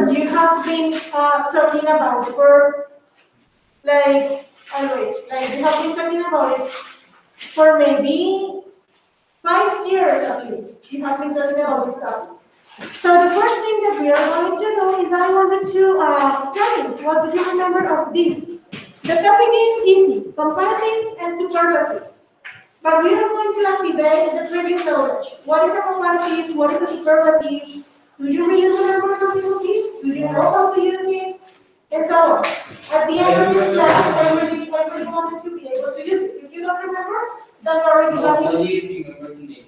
words you have been talking about for, like, always, like you have been talking about it for maybe 5 years at least. You have been talking about this topic. So the first thing that we are going to do is I wanted to tell you, what do you remember of this? The topic is easy, comparatives and superlatives. But we are going to activate the previous knowledge. What is a comparative? What is a superlative? Do you really remember something of this? Do you know how to use it? And so on. At the end of this class, I really wanted to be able to use it. If you don't remember, don't worry. No, only if you remember the name.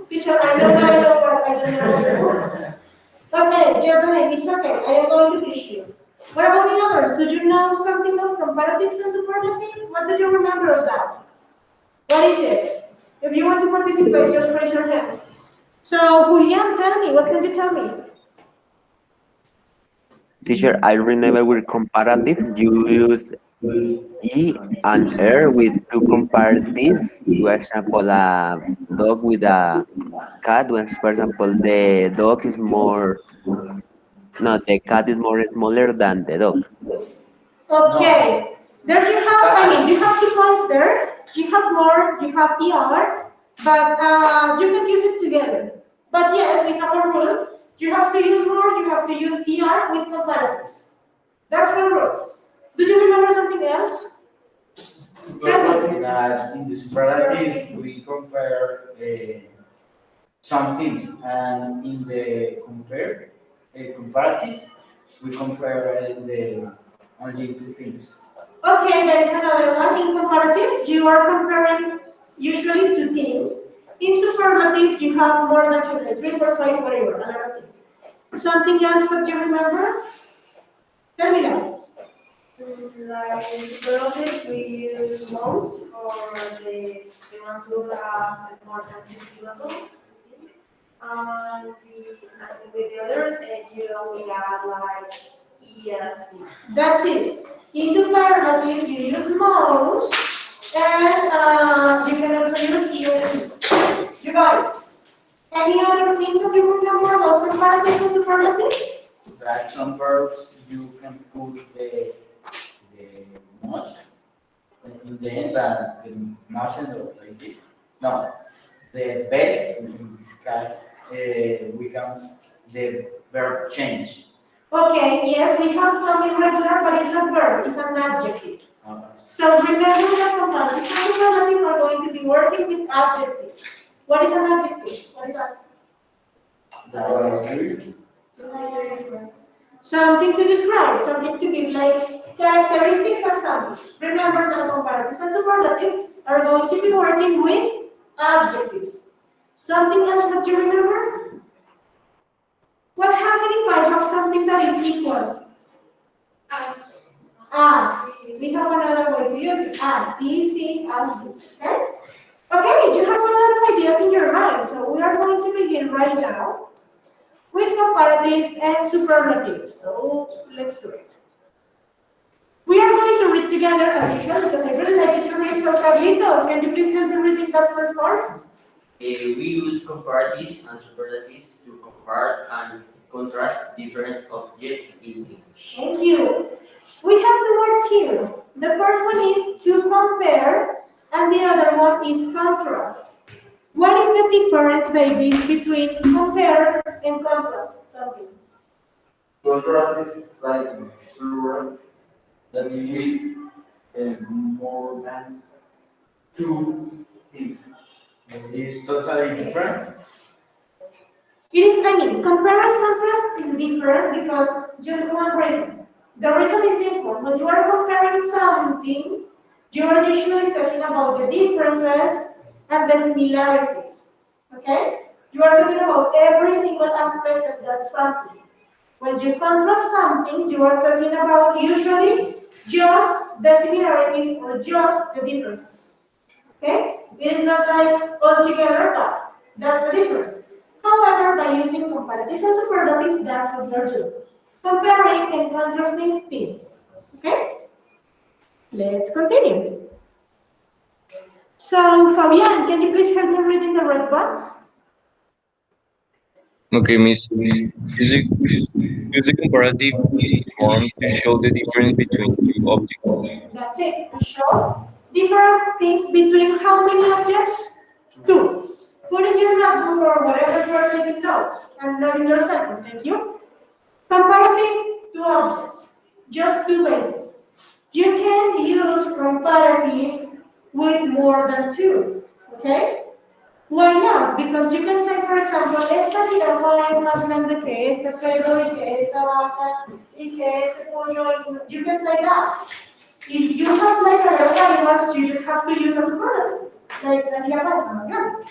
Teacher, I don't know, but I don't know. Okay, just the name. It's okay. I am going to teach you. What about the others? Did you know something of comparatives and superlatives? What did you remember of that? What is it? If you want to participate, just raise your hand. So, Julian, tell me. What can you tell me? Teacher, I remember with comparative, you use E and R with two comparatives. For example, a dog with a cat. When, for example, the dog is more, no, the cat is more smaller than the dog. Okay. There you have, you have 2 points there. You have more, you have ER, but you can use it together. But yes, we have a rule. You have to use more, you have to use ER with comparatives. That's one rule. Do you remember something else? That in the superlative we compare some things, and in the comparative we compare the only two things. Okay, there is another one. In comparative, you are comparing usually 2 things. In superlative, you have more than 2, like 3, 4, 5, whatever, a lot of things. Something else that you remember? Tell me that. Like in superlatives, we use most for the ones who have more than 2 syllables. And with the others, you only add like ES. That's it. In superlative, you use most, and you can also use ES. You got it. Any other thing that you remember about comparatives and superlatives? Like some verbs, you can put the most in the end, and the most like this. No, the best in this case, we can the verb change. Okay, yes, we have some irregular, but it's not verb, it's an adjective. Okay. So remember that comparatives and superlatives are going to be working with adjectives. What is an adjective? What is that? That was good. Something to describe, something to give like characteristics of something. Remember that comparatives and superlatives are going to be working with adjectives. Something else that you remember? What happens if I have something that is equal? As. We have another way to use it. As. This is as this. Okay? Okay, you have a lot of ideas in your mind, so we are going to begin right now with comparatives and superlatives. So let's do it. We are going to read together as usual because I really like you to read. So Carlitos, can you please help me reading that first part? We use comparatives and superlatives to compare and contrast different objects in English. Thank you. We have 2 words here. The first one is to compare, and the other one is contrast. What is the difference, babies, between compare and contrast? Something. Contrast is like plural that we more than 2 things. It is totally different. It is, compare and contrast is different because just one reason. The reason is this one. When you are comparing something, you are usually talking about the differences and the similarities. Okay? You are talking about every single aspect of that something. When you contrast something, you are talking about usually just the similarities or just the differences. Okay? It is not like all together, but that's the difference. However, by using comparatives and superlatives, that's what you're doing. Comparing and contrasting things. Okay? Let's continue. So, Fabian, can you please help me reading the red box? Okay, Miss. Use the comparative form to show the difference between two objects. That's it, to show different things between how many objects? Two. Put in your notebook or whatever you are taking notes, and not in your cell phone, thank you. Comparative two objects, just two babies. You can use comparatives with more than two, okay? Why not? Because you can say, for example, esta jirafa es más grande que este perro y que esta vaca y que este pollo. You can say that. If you have like a lot of animals, you just have to use a superlative. Like la jirafa es más grande.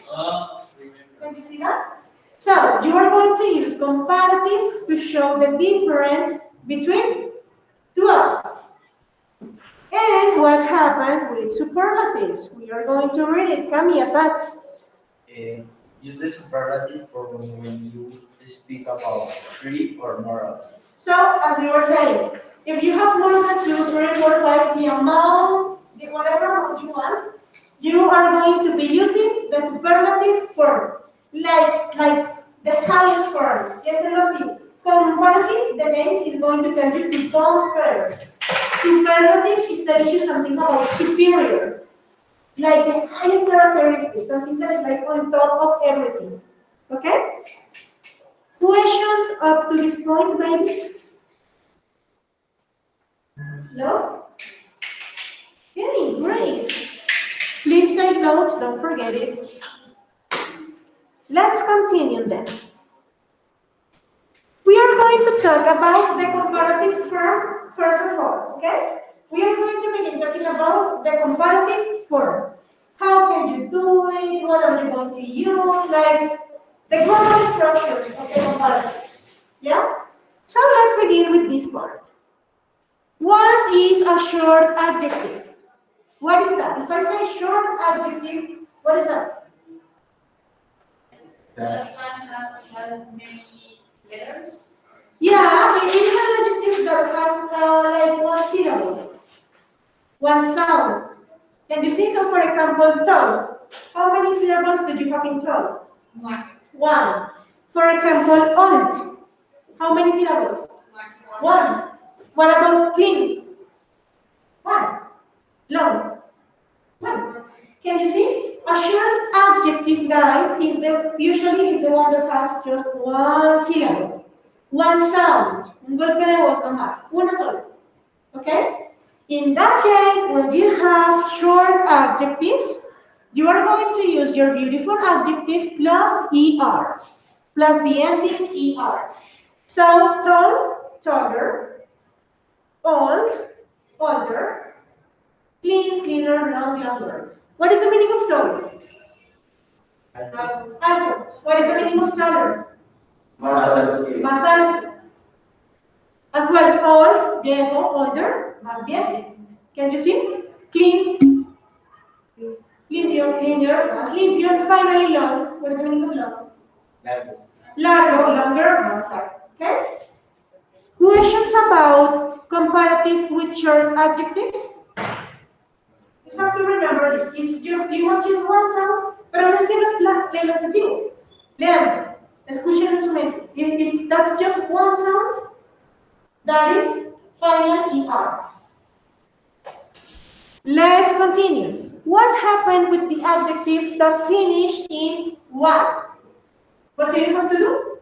Can you see that? So, you are going to use comparative to show the difference between two objects. And what happened with superlatives? We are going to read it. Cami, attack. Use the superlative for when you speak about three or more objects. So, as we were saying, if you have more than 2, 3, 4, 5, the amount, whatever amount you want, you are going to be using the superlative form, like the highest form. Piénselo así. Comparative, the name is going to tell you to compare. Superlative is telling you something about superior, like the highest characteristic, something that is like on top of everything. Okay? Questions up to this point, babies? No? Okay, great. Please take notes, don't forget it. Let's continue then. We are going to talk about the comparative form first of all, okay? We are going to begin talking about the comparative form. How can you do it? What are you going to use? Like the common structure of the comparatives. Yeah? So let's begin with this part. What is a short adjective? What is that? If I say short adjective, what is that? That Have many letters. Yeah, it is an adjective that has like one syllable, one sound. Can you see? So, for example, tall. How many syllables do you have in tall? One. One. For example, old. How many syllables? One. What about clean? One. Long. One. Can you see? A short adjective, guys, is usually is the one that has just one syllable, one sound, un golpe de voz nomás, una sola. Okay? In that case, when you have short adjectives, you are going to use your beautiful adjective plus er, plus the ending er. So, tall, taller, old, older, clean, cleaner, long, longer. What is the meaning of tall? Alto. What is the meaning of taller? Más alto. As well, old, viejo, older, más viejo. Can you see? Clean, limpio, cleaner, más limpio, and finally long. What is the meaning of long? Largo, longer, más largo. Okay? Questions about comparative with short adjectives? You just have to remember this. If you have just one sound, pronuncien el adjetivo. Lean. Escuchen en su mente. If that's just one sound, that is final ER. Let's continue. What happened with the adjectives that finish in Y? What do you have to do?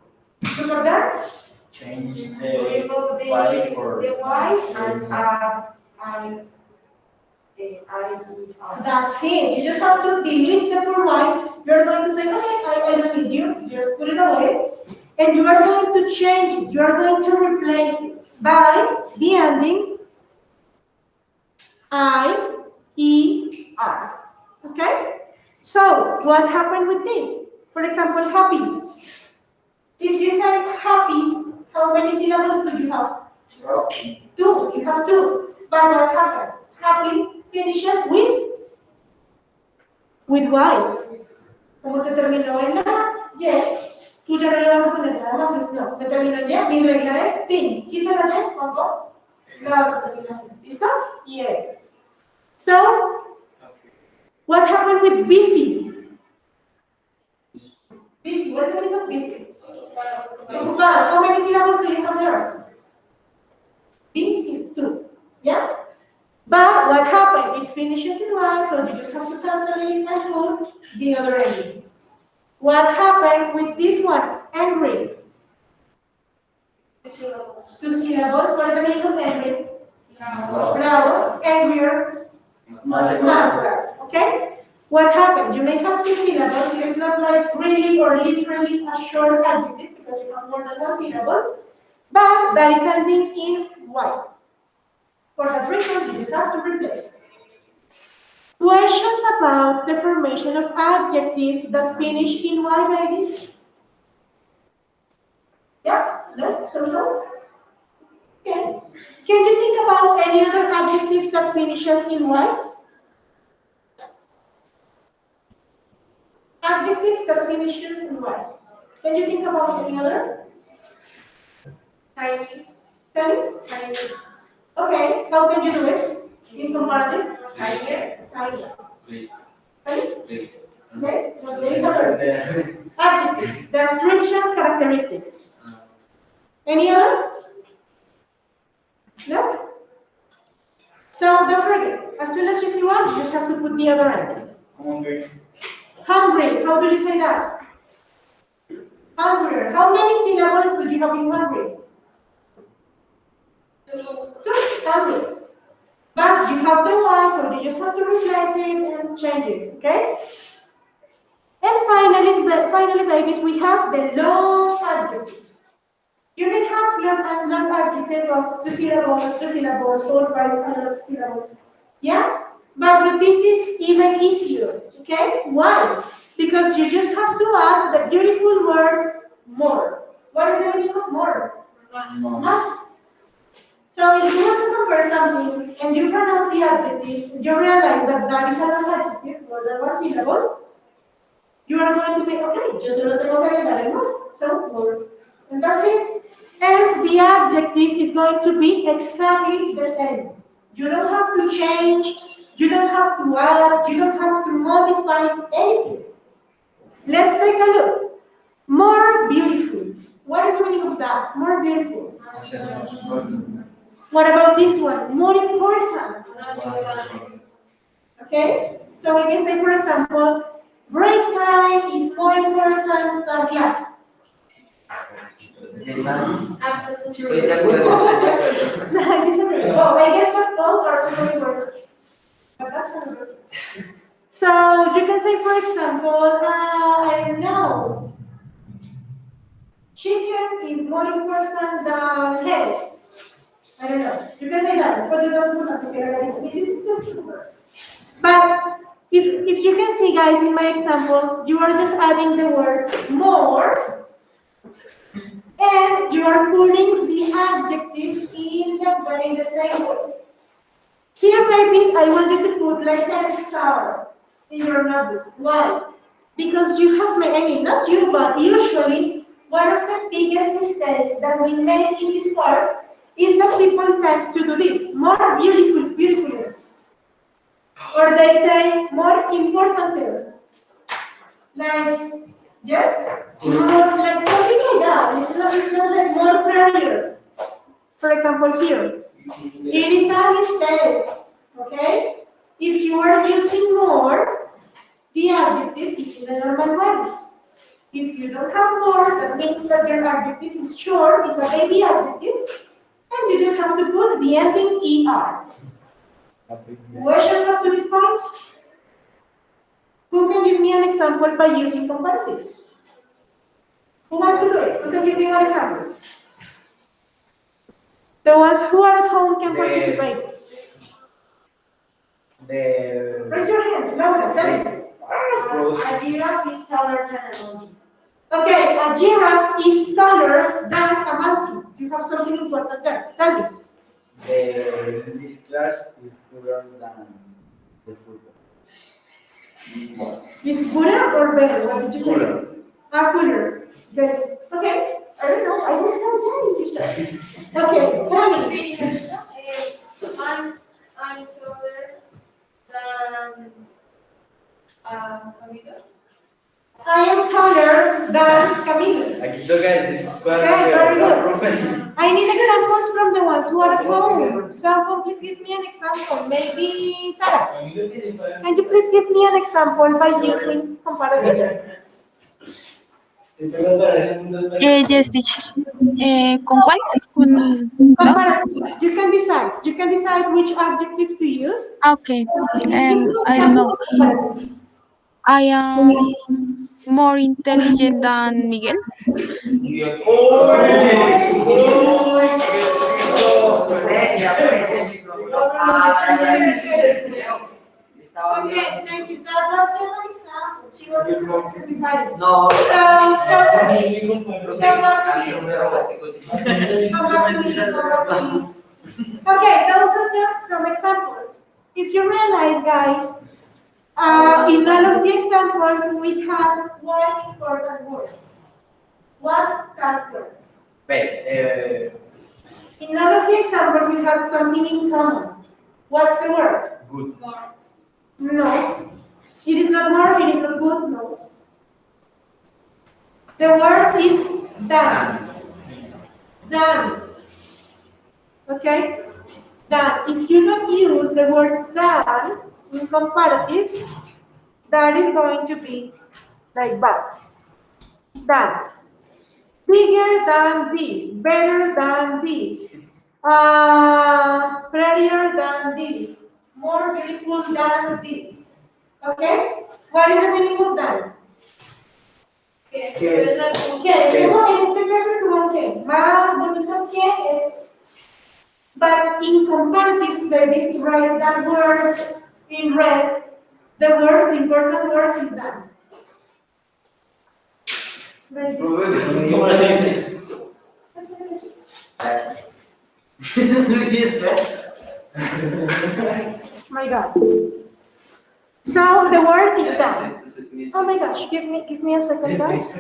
Look at that. change Remove the Y for the Y and add the I. That's it. You just have to delete the poor Y. You're going to say, okay, I don't need you. Just put it away. And you are going to change it. You are going to replace it by the ending I-E-R. Okay? So, what happened with this? For example, happy. If you say happy, how many syllables do you have? Two. You have two. But what happened? Happy finishes with Y. Como te terminó en la Y, tú ya no le vas a poner nada más, pues no. Te terminó en Y, mi regla es fin. Quita la Y, pongo la otra terminación. ¿Listo? Y So, what happened with busy? Busy, what is the meaning of busy? Ocupado. How many syllables do you have there? finishes in Y, so you just have to cancel it and put the other ending. What happened with this one? Angry. 2 syllables. 2 syllables. What is the meaning of angry? Bravo. Bravo. Angrier. Más Bravo. Okay? What happened? You may have 2 syllables. It is not like really or literally a short adjective because you have more than 1 syllable, but that is ending in Y. For that reason, you just have to replace it. Questions about the formation of adjective that finish in Y, babies? Yeah? No? So? Okay. Can you think about any other adjective that finishes in Y? Adjectives that finishes in Y. Can you think about any other? Tiny. Tiny? Tiny. Okay. How can you do it? In comparative? Tinier. Tiny. Please. Tiny? Please. Okay. So there is another. Adjective. Descriptions, characteristics. Any other? No? So don't forget, as soon as you see one, you just have to put the other ending. Hungry. Hungry, how do you say that? Hungrier. How many syllables could you have in hungry? 2. 2. Hungry. But you have the Y, so you just have to replace it and change it, okay? And finally, babies, we have the long adjectives. You may have long adjectives of 2 syllables, 3 syllables, 4, 5 syllables. Yeah? But with this is even easier. Okay? Why? Because you just have to add the beautiful word more. What is the meaning of more? Más. So if you want to compare something and you pronounce the adjective, you realize that that is a long adjective, more than 1 syllable, you are going to say, okay, yo solo tengo que agregar el más. So, more. And that's it. And the adjective is going to be exactly the same. You don't have to change, you don't have to add, you don't have to modify anything. Let's take a look. More beautiful. What is the meaning of that? More beautiful. What about this one? More important. Okay? So we can say, for example, break time is more important than class. Absolutely Estoy de true. acuerdo, estoy de acuerdo. I disagree. Well, I guess that both are super important. But that's another thing. So you can say, for example, I don't know, chicken is more important than health. I don't know. You can say that, but you don't put that together. This is just super. But if you can see, guys, in my example, you are just adding the word more, and you are putting the adjective in the same way. Here, babies, I want you to put like a star in your notebook. Why? Because you have made, I mean, not you, but usually, one of the biggest mistakes that we make in this part is that people tend to do this. More beautiful, beautiful. Or they say more important. Like, yes? More, like something like that. It's not like more prettier. For example, here. It is a mistake. Okay? If you are using more, the adjective is in the normal way. If you don't have more, that means that your adjective is short, is a baby adjective, and you just have to put the ending ER. Questions up to this point? Who can give me an example by using comparatives? Who wants to do it? Who can give me one example? The ones who are at home can participate. Raise your hand, louder, tell me. A giraffe is taller than a monkey. Okay, a giraffe is taller than a monkey. You have something important there. Tell me. The English class is cooler than the football. Is cooler or better? What did you say? Cooler. Cooler. Better. Okay. I don't know. I don't have English class. Okay, tell me. I'm taller than Camilo. I am taller than Camilo. Aquí toca decir cuál Okay, very es good. profe. I need examples from the ones who are at home, someone please give me an example. Maybe Sarah. Can you please give me an example by using comparatives? Yes, teacher. ¿Con cuál? Con dog? Comparatives. You can decide. You can decide which adjective to use. Okay. Give me an I don't example know. of comparatives. I am more intelligent than Miguel. Florencia, ofrece el micrófono. Estaba Okay, thank you. That was just an example. She was exemplified. No, Come back to me. me robaste cosas. Come back to me. Come back to me. Okay, those are just some examples. If you realize, guys, in all of the examples, we have one important word. What's that word? In all of the examples, we have something in common. What's the word? Good. No. It is not more, it is not good, no. The word is done. Done. Okay? Done. If you don't use the word done in comparatives, that is going to be like that. Done. Bigger than this, better than this, prettier than this, more beautiful than this. Okay? What is the meaning of that? ¿Qué? Es como, en este caso es como que más bonito que es. But in comparatives, babies, write that word in red. The word, the important word is that. My God. So the word is that. Oh my gosh, give me a second, guys.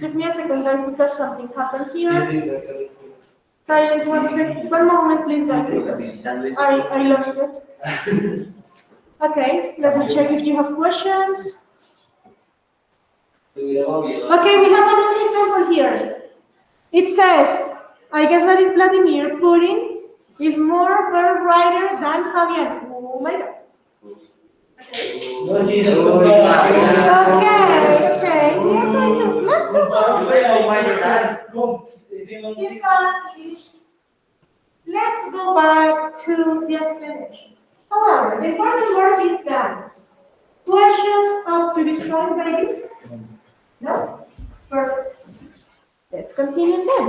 Give me a second, guys, because something happened here. Silence one moment, please, guys, because I lost it. Okay, let me check if you have questions. Okay, we have another example here. It says, I guess that is Vladimir Putin is more better writer than Javier. Oh my God. Okay, we are going to, let's go on. Let's go back to the explanation. However, the important word is done. Questions up to this point, babies? No? Perfect. Let's continue then.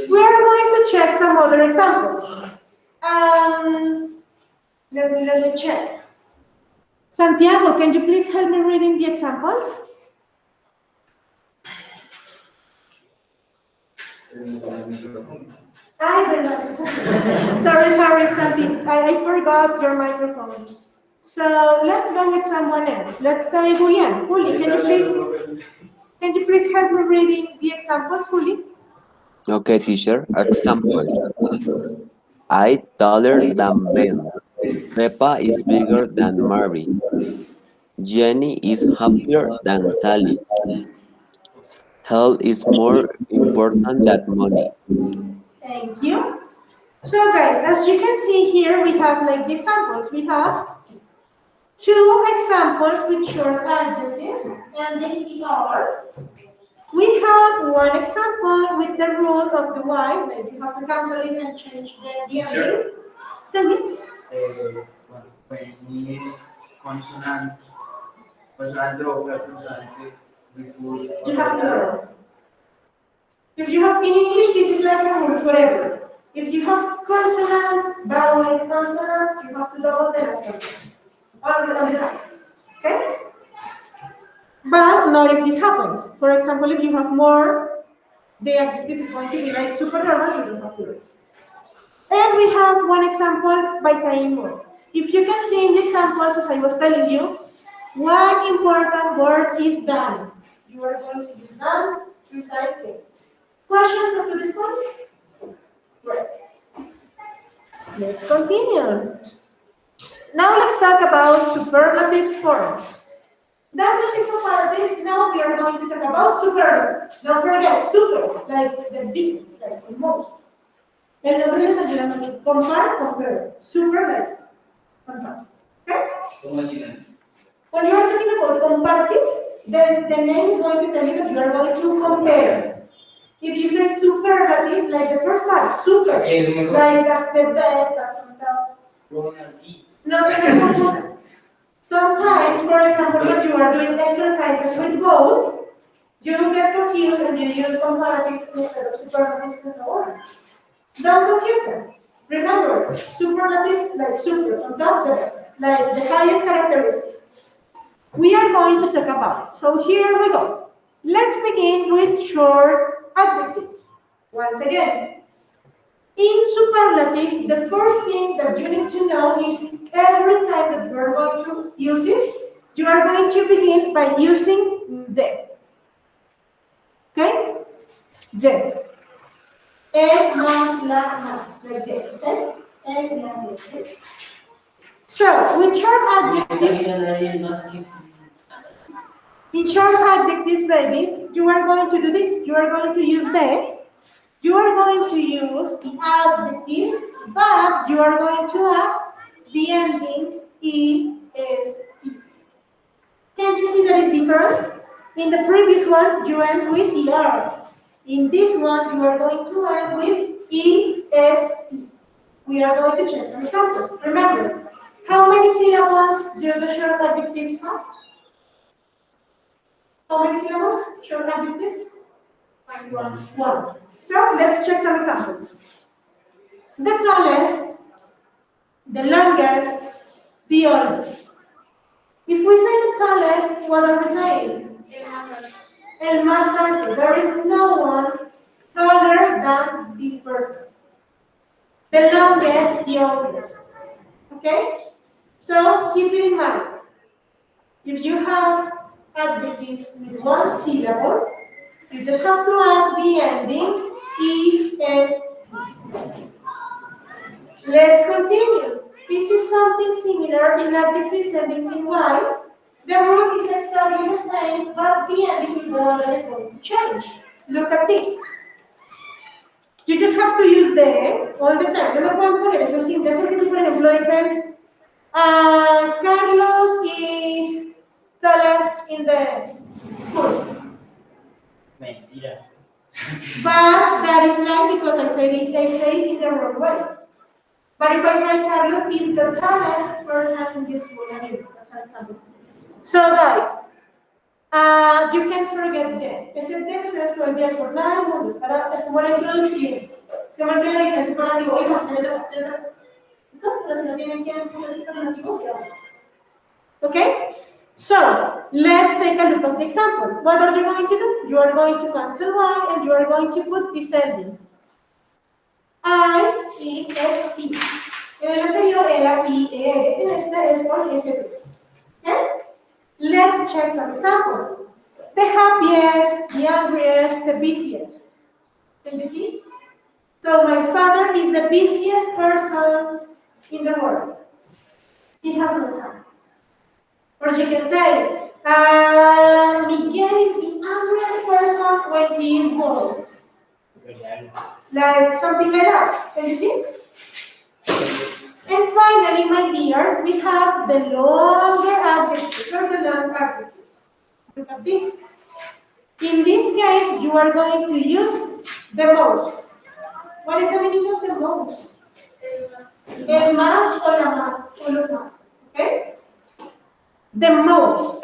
We are going to check some other examples. Let me check. Santiago, can you please help me reading the examples? Sorry, Santi. I forgot your microphone. So let's go with someone else. Let's say Julian. Juli, can you please help me reading the examples, Juli? Okay, teacher. Example. I taller than Ben. Peppa is bigger than Mary. Jenny is happier than Sally. Health is more important than money. Thank you. So guys, as you can see here, we have like the examples. We have two examples with short adjectives, and they are. We have one example with the root of the y, that you have to cancel it and change the ending. Tell me. When is consonant, consonant or consonant, we put. You have to learn. If you have in English, this is like a rule forever. If you have consonant, vowel, consonant, you have to double the last consonant. All the time. Okay? But not if this happens. For example, if you have more, the adjective is going to be like super normal, you don't have to do it. And we have one example by saying more. If you can see in the examples, as I was telling you, one important word is done. You are going to use done to say okay. Questions up to this point? Great. Let's continue. Now let's talk about superlatives forms. That was the comparatives. Now we are going to talk about super. Don't forget, super, like the biggest, like the most. El nombre les ayuda mucho. Compare. Super, like compare. Okay? ¿Cómo decirlo? When you are talking about comparative, the name is going to tell you that you are going to compare. If you say superlative, like the first part, super, like that's the best, that's on top. No, se me confunde. Sometimes, for example, when you are doing exercises with both, you get confused and you use comparative instead of superlatives and so on. Don't confuse them. Remember, superlatives like super, on top the best, like the highest characteristic. We are going to talk about it. So here we go. Let's begin with short adjectives. Once again, in superlative, the first thing that you need to know is every time that you are going to use it, you are going to begin by using the. Okay? The. El, más, la, más. Like that. Okay? El, la, la, okay? So, with short adjectives, in short adjectives like this, you are going to do this. You are going to use the. You are going to use the adjective, but you are going to add the ending est. Can't you see that is different? In the previous one, you end with er. In this one, you are going to end with est. We are going to check some examples. Remember, how many syllables do the short adjectives have? How many syllables? Short adjectives? One. So let's check some examples. The tallest, the longest, the oldest. If we say the tallest, what are we saying? El más alto. There is no one taller than this person. The longest, the oldest. Okay? So keep it in mind. If you have adjectives with one syllable, you just have to add the ending est. Let's continue. This is something similar in adjectives ending in y. The rule is exactly the same, but the ending is the one that is going to change. Look at this. You just have to use the all the time. No me pueden poner eso sin de porque si por ejemplo dicen Carlos is tallest in the school. Mentira. But that is like because I say it in the wrong way. But if I say Carlos is the tallest person in this school, that's an example. So guys, you can't forget the. Ese de ustedes pueden ver por nada del mundo, es como la introducción. Se me olvida decir superlativo, oiga, ¿esto? Pero si no tienen que poner superlativo, ¿qué haces? Okay? So, let's take a look at the example. What are you going to do? You are going to cancel y and you are going to put descending. I-E-S-T. En el anterior era I-E-R, en este es con S-T. Okay? Let's check some examples. The happiest, the angriest, the busiest. Can you see? So my father is the busiest person in the world. He has no time. Or you can say, Miguel is the angriest person when he is bored. Like something like that. Can you see? And finally, my dears, we have the longer adjectives or the long adjectives. Look at this. In this case, you are going to use the most. What is the meaning of the most? El más o la más o los más. Okay? The most.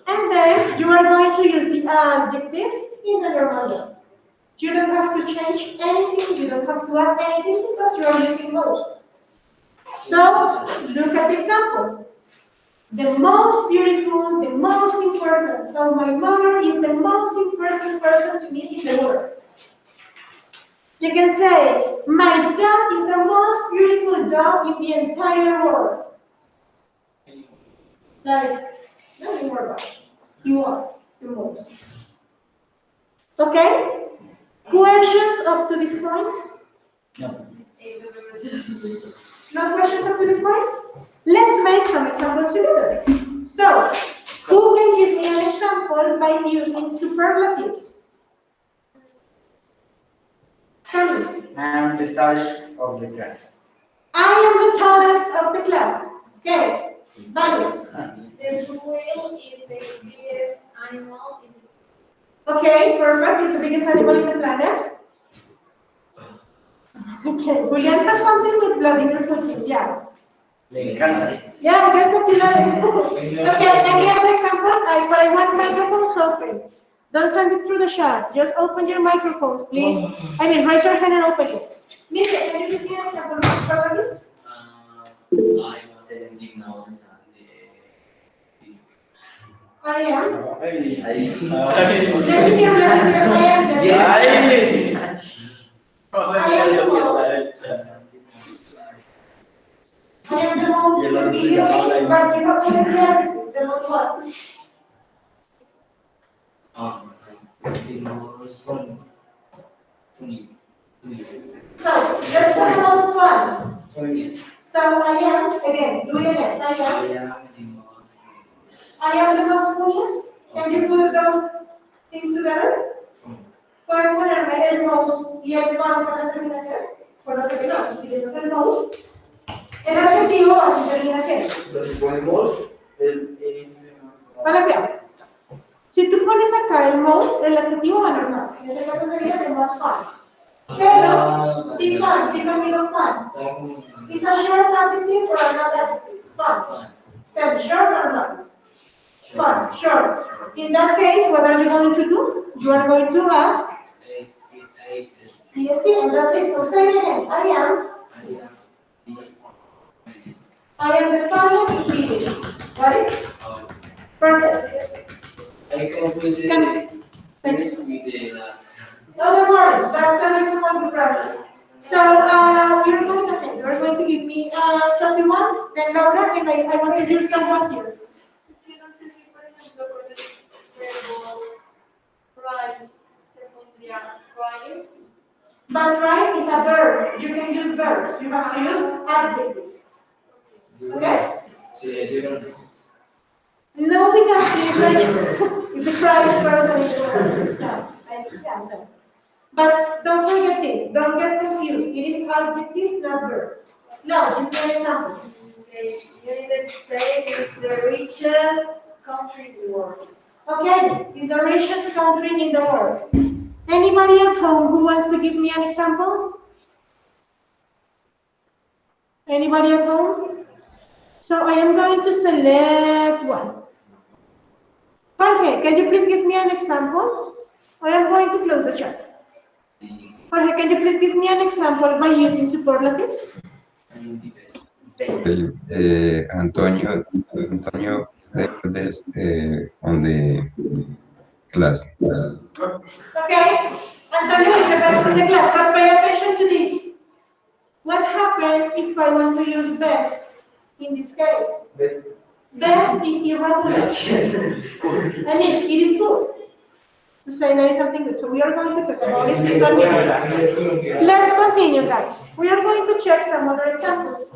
And then you are going to use the adjectives in the normal way. You don't have to change anything, you don't have to add anything because you are using most. So, look at the example. The most beautiful, the most important. So, my mother is the most important person to me in the world. You can say, my dog is the most beautiful dog in the entire world. Like, nothing more about it. You want the most. Okay? Questions up to this point? No. No questions up to this point? Let's make some examples together. So, Who can give me an example by using superlatives? Tell me. I am the tallest of the class. I am the tallest of the class. Okay. Vale. The whale is the biggest animal in the Okay, perfect. It's the biggest animal in the planet. Okay, Julian has something with Vladimir Putin. Yeah. Me encanta. Yeah, there's something like Okay, any other example? But I want microphones open. Don't send it through the chat. Just open your microphones, please. I mean, raise your hand and open it. Mika, can you give me an example of superlatives? I wanted the mouse and the I am. Ay, Let me hear, I am the Yes. I am the most. I am the most obedient, but you have to hear the most what? the most funny. So, that's the most fun. Funniest. So I am, again, do it again. I am. am the most I am the most funniest. Can you put those things together? Puedes ponerme el most y el fun con la terminación. Por lo que no, si utilizas el most, el adjetivo va sin terminación. Entonces ponemos Vale, cuidado. Si tú pones acá el most, el adjetivo va normal. En ese caso sería el más fun. Pero, be fun, be conmigo fun. Is a short adjective or not adjective? Fun. Tell me, short or not? Fun, short. In that case, what are you going to do? You are going to add est, and that's it. So say it again. I am the funniest idiot. Got it? Perfect. I completed Finish. with the last. No, don't worry. That's the reason why we practice. So, you're going to give me Sophie one, then Laura, and I want to use someone here. Es que no sé si, por ejemplo, con el verbo cry se pondría cries. But right is a verb. You can use verbs. You have to use adjectives. Okay? So yeah, you don't know. No, because it's like if the cry is person is the verb. No. But don't forget this. Don't get confused. It is adjectives, not verbs. Now, give me an example. The United States is the richest country in the world. Okay, it's the richest country in the world. Anybody at home who wants to give me an example? Anybody at home? So I am going to select one. Jorge, can you please give me an example? I am going to close the chat. Jorge, can you please give me an example by using superlatives? I'm the best. Antonio on the class. Okay, Antonio is the best in the class, but pay attention to this. What happens if I want to use best in this case? Best is irregular. I mean, it is good to say that is something good. So we are going to talk about it in some minutes. Let's continue, guys. We are going to check some other examples.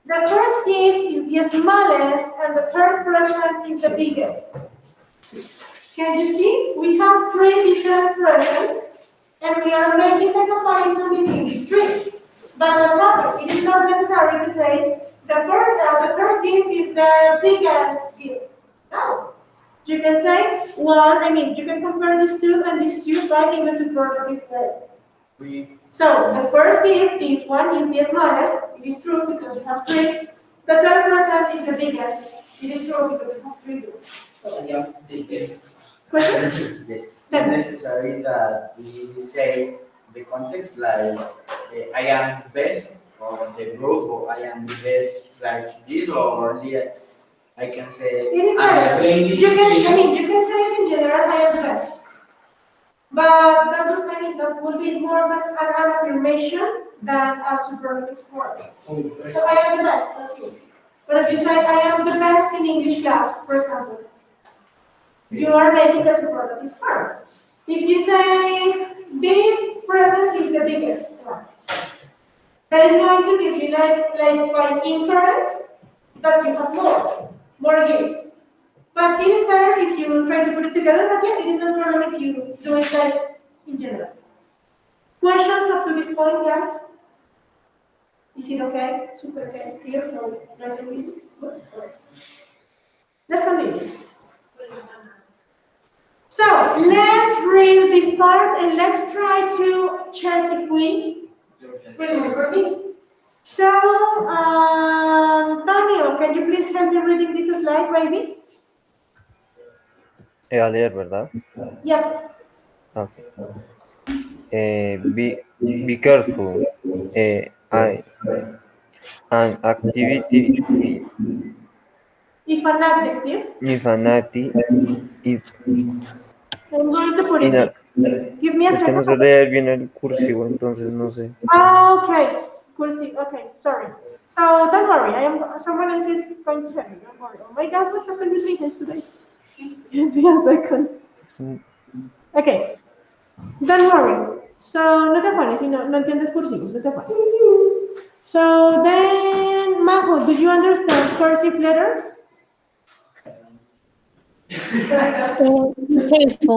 The first gift is the smallest, and the third present is the biggest. Can you see? We have three different presents, and we are making the comparison between these three. But remember, it is not necessary to say the third gift is the biggest gift. No. You can say you can compare these two and these two by in the superlative way. So the first gift is one is the smallest. It is true because you have three. The third present is the biggest. It is true because you have three gifts. I am the best. Questions? Yes. It's necessary that we say the context like I am best or the group or I am the best like this or I can say It is I'm better. playing You this can, situation. you can say it in general, I am the best. But that would be more of an affirmation than a superlative word. So I am the best, that's good. But if you say I am the best in English class, for example, you are making a superlative word. If you say this present is the biggest one, that is going to give you like by inference that you have more gifts. But it is better if you try to put it together, but yeah, it is no problem if you do it like in general. Questions up to this point, guys? Is it okay? Super okay? Clear? No, no pieces? Good? Alright. Let's continue. So, let's read this part and let's try to check if we remember this. So, Daniel, can you please help me reading this slide, baby? A leer, ¿verdad? Yep. Okay. Be careful. An activity If an adjective, if an acti if I'm going to put in a, it. Give me a es que no second. sé leer bien el cursivo, entonces no sé. Okay. Kursi. Okay. Sorry. So don't worry. Someone else is going to help me. Don't worry. Oh my God, what happened with me today? Give me a second. Okay. Don't worry. So no te afanes si no entiendes cursivo. No te afanes. So then, Majo, do you understand cursive letter? Careful.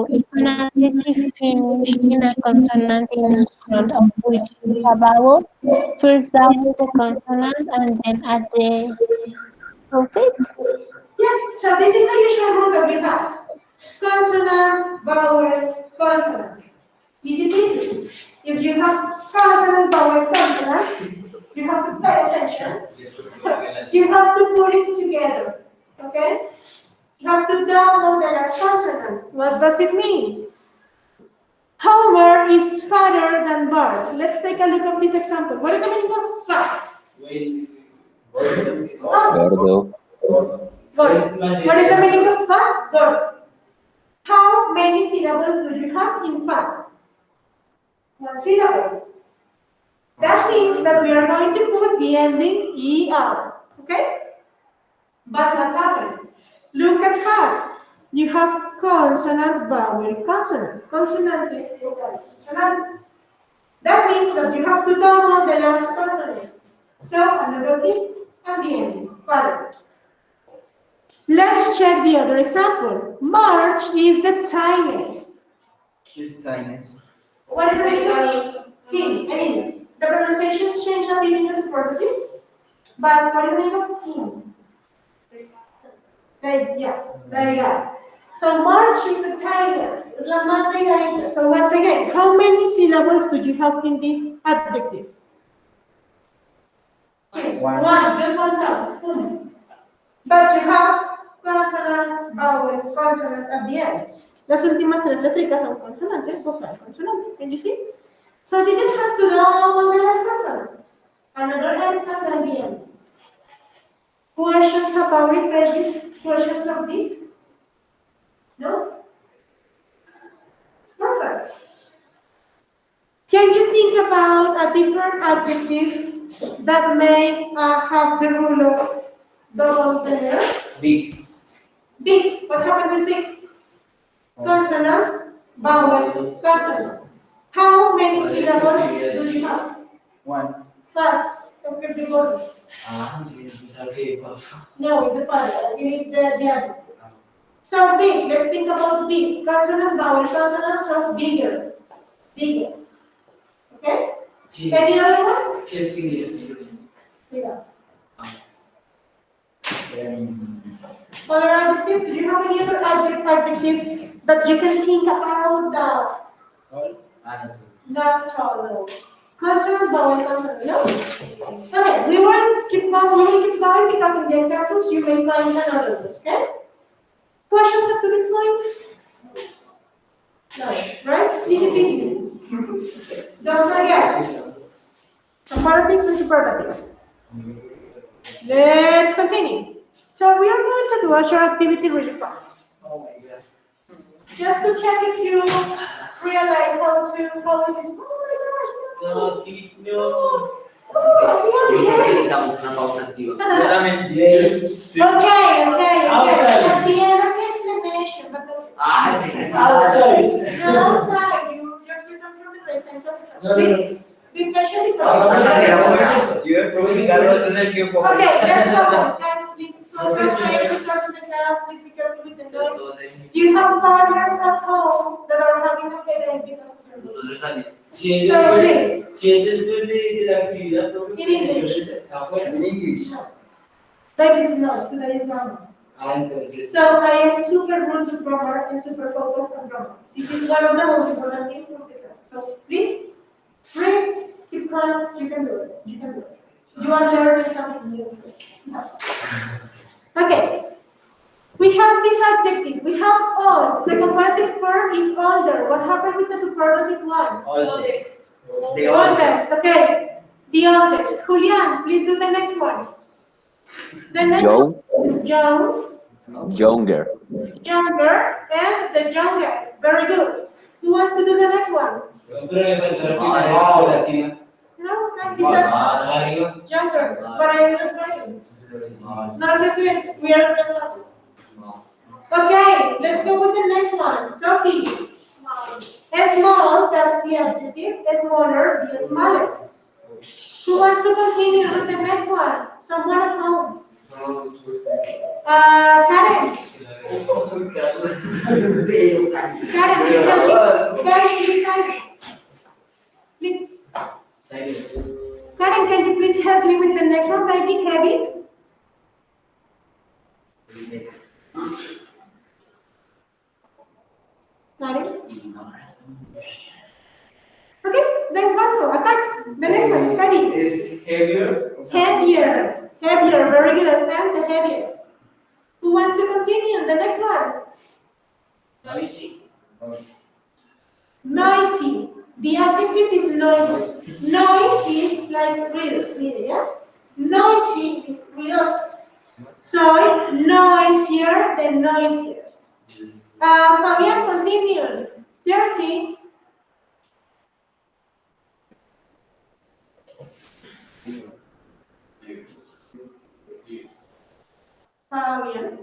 If an adjective finished in a consonant in front of which is a vowel, first double the consonant and then add the suffix. Yeah. So this is the usual rule that we have. Consonant, vowel, consonant. Easy peasy. If you have consonant, vowel, consonant, you have to pay attention. You have to put it together. Okay? You have to double the last consonant. What does it mean? Homer is fatter than Bart. Let's take a look at this example. What is the meaning of fat? Gordo. Good. What is the meaning of fat? Good. How many syllables do you have in fat? One syllable. That means that we are going to put the ending ER. Okay? But what happened? Look at fat. You have consonant, vowel, consonant. Consonante, vocal, consonant. That means that you have to double the last consonant. So another T and the ending. Father. Let's check the other example. March is the tiniest. She's tiny. What is the meaning of teen? I mean, the pronunciation change a bit in the superlative, but what is the meaning of teen? There you go. So March is the tiniest. Es la más delgadita. So once again, how many syllables do you have in this adjective? One. Just one sound. But you have consonant, vowel, consonant at the end. Las últimas tres letricas son consonante, vocal, consonante. Can you see? So you just have to double the last consonant. Another end and then the end. Questions about it, babies? Questions of this? No? Perfect. Can you think about a different adjective that may have the rule of double the letter? Big. Big. What happened with big? Consonant, vowel, consonant. How many syllables do you have? One. Five. Escribe the word. No, it's the father. It is the adjective. So big. Let's think about big. Consonant, vowel, consonant. So bigger. Biggest. Okay? Any other one? Yeah. Other adjective? Do you have any other adjective that you can think about that? Not at all, no. Consonant, vowel, consonant, no? Okay, we will keep going because in the examples you may find another ones, okay? Questions up to this point? No, right? Easy peasy. Don't forget. Comparatives and superlatives. Let's continue. So we are going to do a short activity really fast. Oh my God. Just to check if you realize how this is. Oh my gosh. No, no. Oh, Yo yeah, creo que una pausa activa. Yo también. Yes. Okay. Outside. At the end of the explanation, but Outside. outside, you just return from the break time. No. Please, be patient Si ven, profe, Carlos es el que Okay, let's go, guys. Please, close your eyes, start the class. else, please be careful with the noise. Do you have partners at home that are having a headache because of your noise? So please. Si es después de la actividad, In English. afuera, en English. Ladies, no, today is grammar. Entonces. So I am super rude to grammar and super focused on grammar. This is one of the most important things of the class. So please, read, keep calm, you can do it. You can do it. You are learning something new. Okay. We have this adjective. We have old. The comparative form is older. What happened with the superlative one? Oldest. The oldest. Okay. The oldest. Julian, please do the next one. The next Young, one. Young. younger. Younger, and the youngest. Very good. Who wants to do the next one? No, he said younger, but I am not writing. No, Cecilia, we are just talking. Okay, let's go with the next one. Sophie. Small, that's the adjective. Smaller, the smallest. Who wants to continue with the next one? Someone at home. Karen. Karen, please help me. Guys, please silence. Please. Karen, can you please help me with the next one? Maybe heavy. Karen. Okay, then one attack. The next one, heavy. Is heavier. Heavier. Heavier, very good. And the heaviest. Who wants to continue? The next one. Noisy. Noisy. The adjective is noisy. Noise is like real, yeah? Noisy is real. So, noisier than noisiest. Fabian, continue. Dirty. Fabian.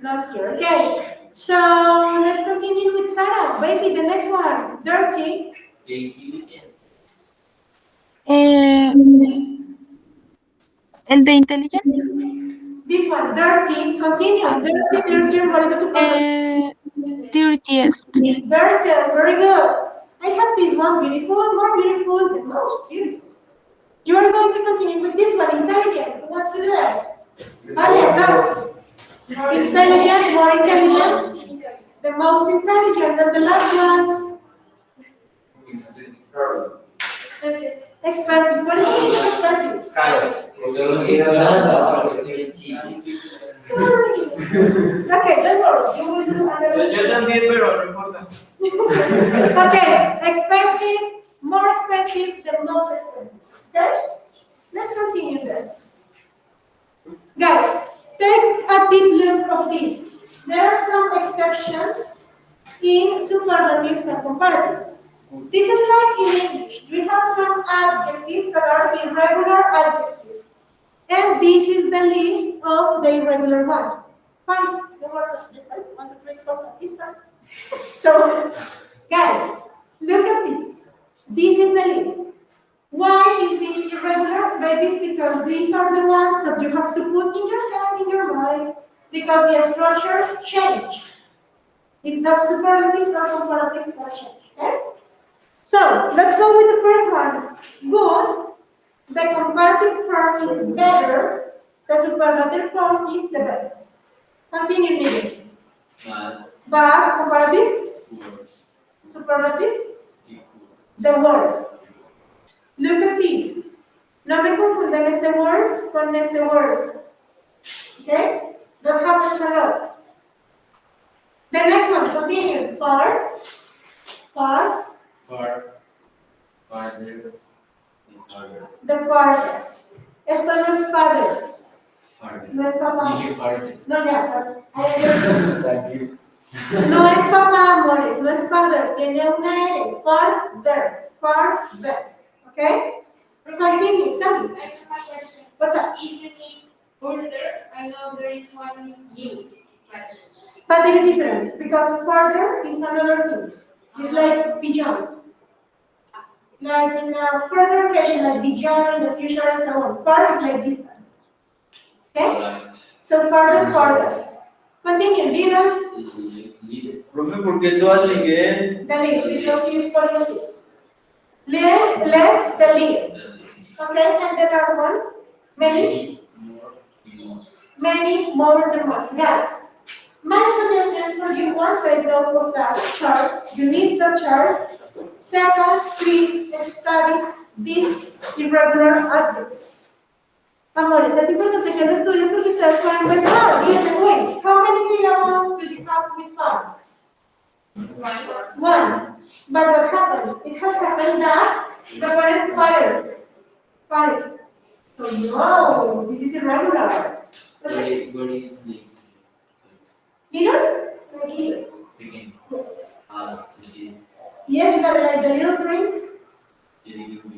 Not here. Okay. So let's continue with Sarah. Baby, the next one. Dirty. El de intelligent. This one. Dirty. Continue. Dirty, dirty. What is the superlative? Dirtiest. Dirtiest. Very good. I have this one beautiful, more beautiful, the most beautiful. You are going to continue with this one. Intelligent. Who wants to do that? Alia, no. Intelligent, more intelligent. The most intelligent. And the last one. Expensive. Expensive. What is expensive? Caro. Okay, don't worry. You will do another. Yo también, pero no importa. Okay, expensive, more expensive, the most expensive. Okay? Let's continue then. Guys, take a deep look of this. There are some exceptions in superlatives and comparatives. This is like in English. We have some adjectives that are irregular adjectives. And this is the list of the irregular ones. Fine. This time. 1, 2, 3, 4, 5, this time. So, guys, look at this. This is the list. Why is this irregular? Maybe it's because these are the ones that you have to put in your head, in your mind, because the structure change. If that's superlatives or comparatives, that change. Okay? So, let's go with the first one. Good. The comparative form is better. The superlative form is the best. Continue, Miguel. Bad, comparative, superlative, the worst. Look at this. No me confundan este worst con este worst. Okay? That happens a lot. The next one, continue. Far, far, Farther. the farthest. Esto no es father. No es papá. Dije farther. No, ya. Thank you. No es papá, amores. No es father. Tiene una R. Farther. Far best. Okay? Continue. Tell me. I have a question. What's up? Is the name further? I know there is one U, But it is different because further is another thing. It's like beyond. Like in a further occasion, like beyond, in the future, and so on. Far is like distance. Okay? Right. So So far the farthest. Continue, little. Profe, ¿por qué todas leyen? The least, because you use polyglot. Less, the least. Okay, and the last one. Many. Many more than most. Guys, my suggestion for you, once take note of that chart, you need the chart. Second, please study these irregular adjectives. Amores, es importante que lo estudien porque ustedes pueden ver claro. Y ese way, how many syllables do you have with five? One. But what happened? It has happened that the word fire. Fires. So no, this is irregular. What is late? Little? Like little. Begin. Yes. This is Yes, you got it like the little prince. little baby.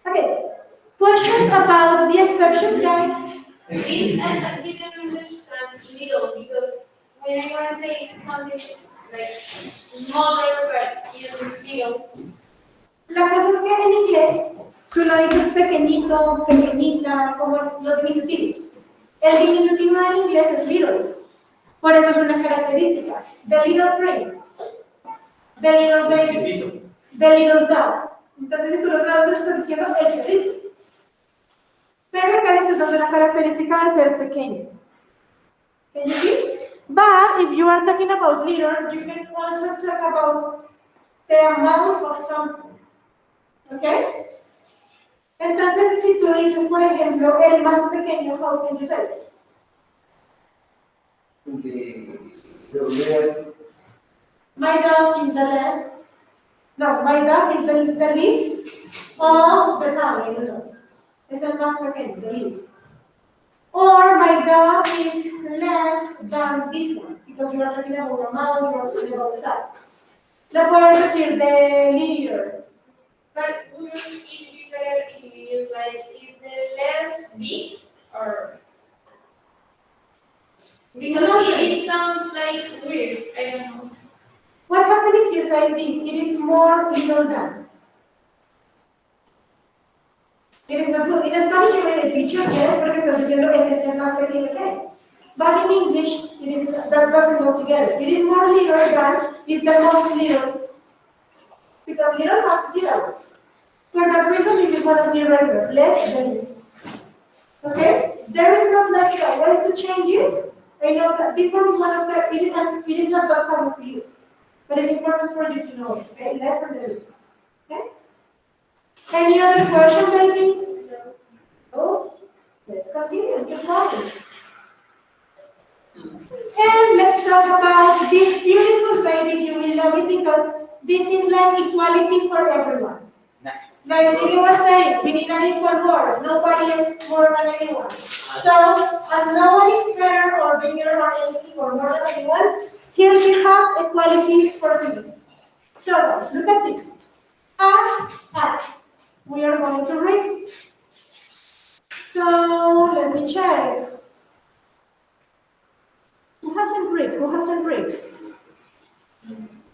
Okay. Questions about the exceptions, guys? This I didn't understand little because when I want to say something is like smaller but using little. La cosa es que en inglés tú lo dices pequeñito, pequeñita, como los diminutivos. El diminutivo en inglés es little. Por eso es una característica. The little prince. The little baby. The little dog. Entonces, si tú lo traduces, estás diciendo el pequeñito. Pero acá le estás dando la característica de ser pequeño. Can you see? But if you are talking about little, you can also talk about the amount of something. ¿Ok? Entonces, si tú dices, por ejemplo, el más pequeño, how can you say it? My dog is the less. No, my dog is the least of the town. Es el más pequeño, the least. Or my dog is less than this one, because you are talking about amount, you are talking about size. Lo puedes decir de linear. But would it be better if you use like is the less big or because it sounds like weird. I don't know. What happens if you say this? It is more little than. It is not good. In Spanish, you may feature, yes, porque estás diciendo que es más pequeño que él. But in English, that doesn't go together. It is more little than is the most little. Because little has two syllables. For that reason, this is one of the irregular, less than least. Okay? There is not like a way to change it. I know that this one is one of the, it is not that common to use. But it's important for you to know it, okay? Less than the least. Okay? Any other question, babies? Oh, let's continue. Keep going. And let's talk about this beautiful baby. You will love it because this is like equality for everyone. Like you were saying, we need an equal world. Nobody is more than anyone. So, as no one is better or bigger or anything or more than anyone, here we have equality for this. So, guys, look at this. As. We are going to read. So, let me check. Who hasn't read? Who hasn't read?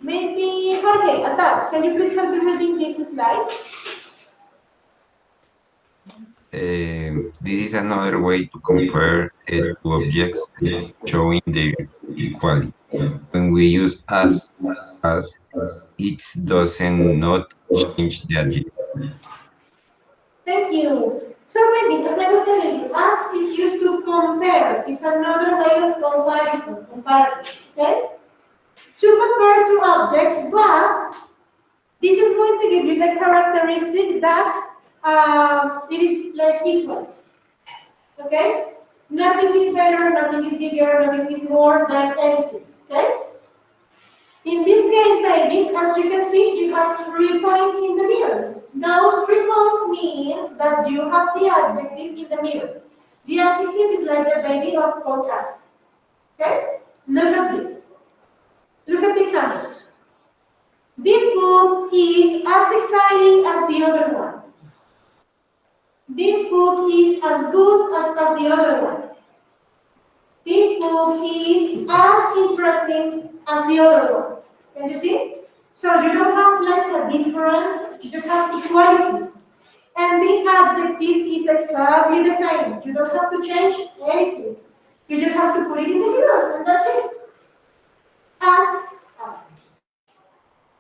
Maybe, okay, Atal, can you please help me reading this slide? This is another way to compare two objects showing their equality. When we use as it doesn't not change the adjective. Thank you. So babies, as I was telling you, as is used to compare. It's another way of comparison, comparative, okay? To compare two objects, but this is going to give you the characteristic that it is like equal, okay? Nothing is better, nothing is bigger, nothing is more than anything, okay? In this case, babies, as you can see, you have 3 points in the middle. Those 3 points means that you have the adjective in the middle. The adjective is like the baby of podcast. Okay? Look at this. Look at the examples. This book is as exciting as the other one. This book is as good as the other one. This book is as interesting as the other one. Can you see? So you don't have like a difference, you just have equality. And the adjective is exactly the same. You don't have to change anything. You just have to put it in the middle, and that's it. As.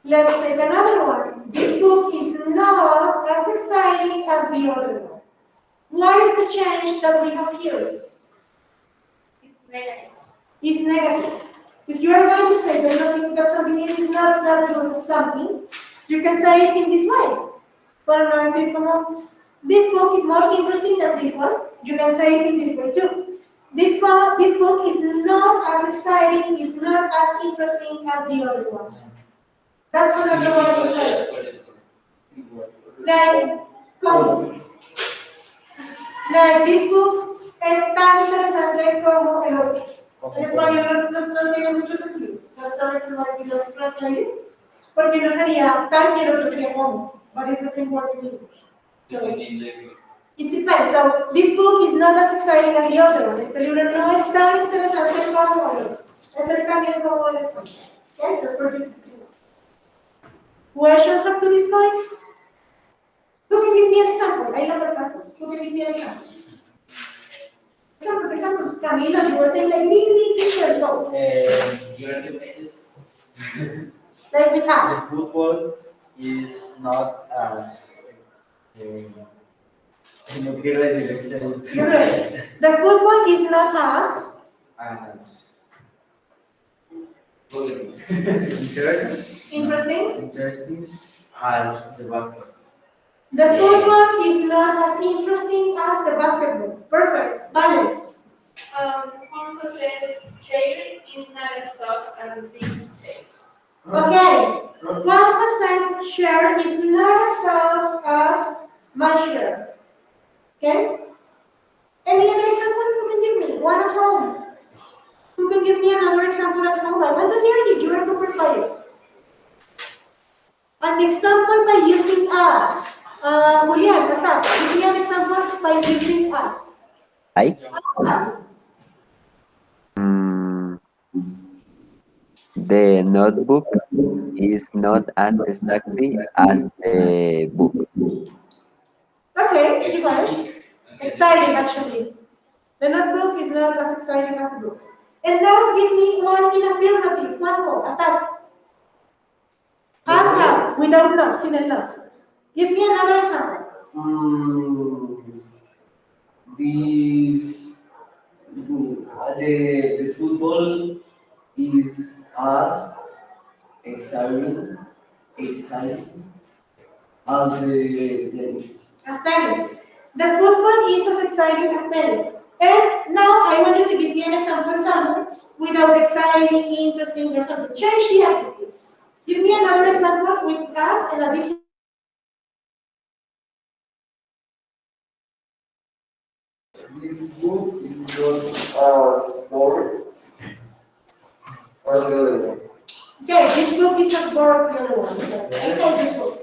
Let's take another one. This book is not as exciting as the other one. What is the change that we have here? It's negative. Is negative. If you are going to say that something is not that good as something, you can say it in this way. Pero no decir como, this book is more interesting than this one. You can say it in this way too. This book is not as exciting, is not as interesting as the other one. That's another way to say it. Like, como. Like, this book es tan interesante como el otro. En español no tiene mucho sentido. That's the reason why we don't translate it. Porque no sería tan y el otro sería como. But it's the same word in English. So, it depends. So, this book is not as exciting as the other one. Este libro no es tan interesante como el otro. Es el también como el español. Okay? That's for you. Questions up to this point? Who can give me an example? I love examples. Who can give me an example? Examples. Camila, you were saying like, this, go. Like with us. The football is not as. No quiero decir excelente. The football is not as. Interesting as the basketball. The football is not as interesting as the basketball. Perfect. Vale. Juan José's chair is not as soft as these chairs. Okay. Juan José's chair is not as soft as my chair. Okay? Any other example you can give me? One at home. Who can give me another example at home? I want to hear you. You are super quiet. An example by using us. Julian, give me an example by using us. I? Us. The notebook is not as exactly as the book. Okay, you got it. Exciting, actually. The notebook is not as exciting as the book. And now give me one in affirmative. One more. Attack. Has, without not, sin el not. Give me another example. This the football is as exciting as the tennis. As tennis. The football is as exciting as tennis. And now I want you to give me an example without exciting, interesting, or something. Change the adjective. Give me another example with us and a different. This book is not as boring as the other one. Okay, this book is as boring as the other one. Okay, this book.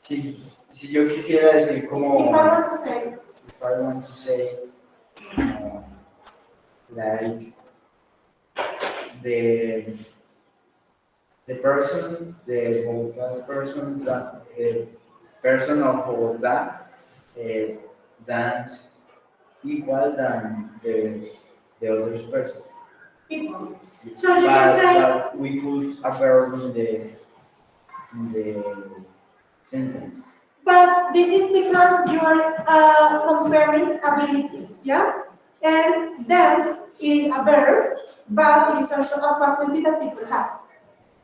Si yo quisiera decir como. If I want to say. If I want to say, like the person, the Bogota person, that the person of Bogota dance equal than the other person. Equal. So you can say. But we put a verb in the sentence. But this is because you are comparing abilities, yeah? And dance is a verb, but it is also a faculty that people has.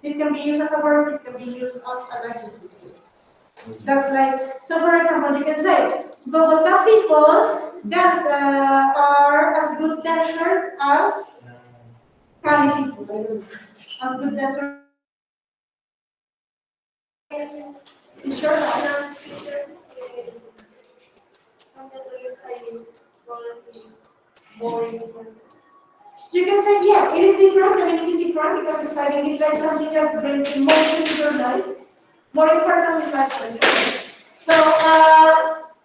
It can be used as a verb, it can be used as an adjective. That's like, so for example, you can say, Bogota people dance, are as good dancers as Cali people, I don't know. As good dancers. Teacher, you can say, yeah, it is different. I mean, it is different because exciting is like something that brings emotion to your life. More important is life. So,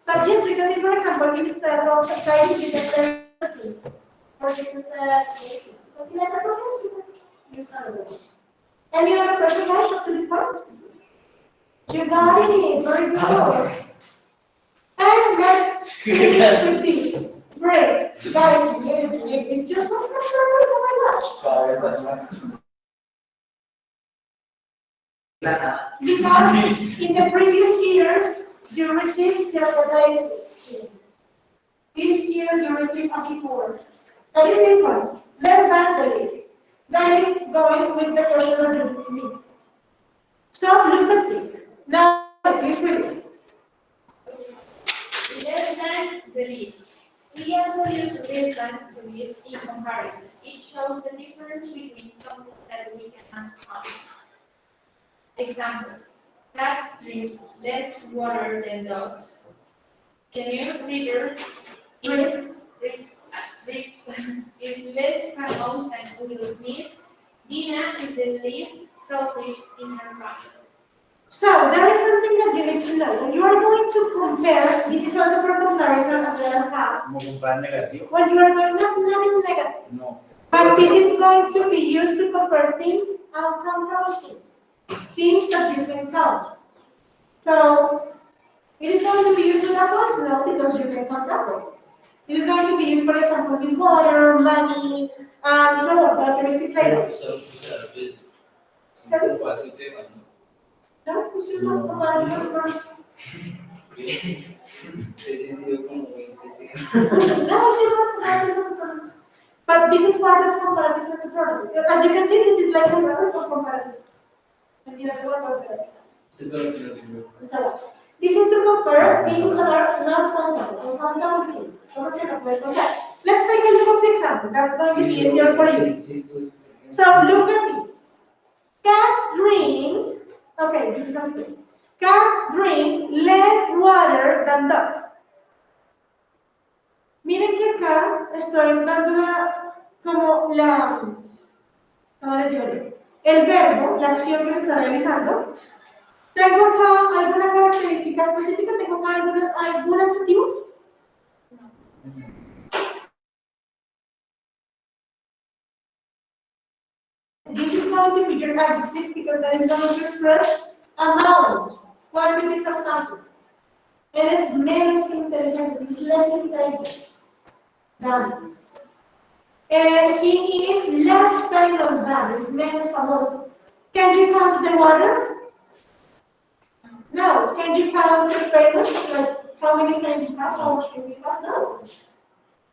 but yes, because for example, instead of exciting, you can say interesting. Or you can say something like that. You can use another one. Any other question, guys, up to this point? You got it. Very good. let's finish with this. Great. Guys, it's just not transferable. Oh my gosh. Because in the previous years, you received jeopardized. This year, you received only 4. That is this one. Less than the list. That is going with the question that you need to me. So look at this. Now, please read it. Less than the list. We also use less than to list in comparison. It shows the difference between something that we cannot count. Examples. Cats drinks less water than dogs. Canoe reader is less famous than Will Smith. Gina is the least selfish in her family. So there is something that you need to know. When you are going to compare, this is also for comparison as well as house. When you are going not in negative. No. But this is going to be used to compare things and countable things. Things that you can count. So it is going to be used with apples? No, because you can count apples. It is going to be used, for example, with water, money, and so on, characteristics like that. No, it's just not comparison. But this is part of comparatives and superlatives. As you can see, this is like a reference of comparative. And the other one was so, this is to compare things that are not countable, uncountable things. Let's take a look at the example. That's going to be easier for you. So look at this. Cats drink. Okay, this is a mistake. Cats drink less water than dogs. Miren que acá estoy dando ¿cómo les digo yo? El verbo, la acción que se está realizando. ¿Tengo acá alguna característica específica? ¿Tengo acá algún adjetivo? This is going to be your adjective because that is going to express amount, quantities of something. Él es menos inteligente, is less intelligent. Than. He is less famous than, is menos famoso. Can you count the water? No. Can you count the famous? Like how many can you have? How much can you have? No.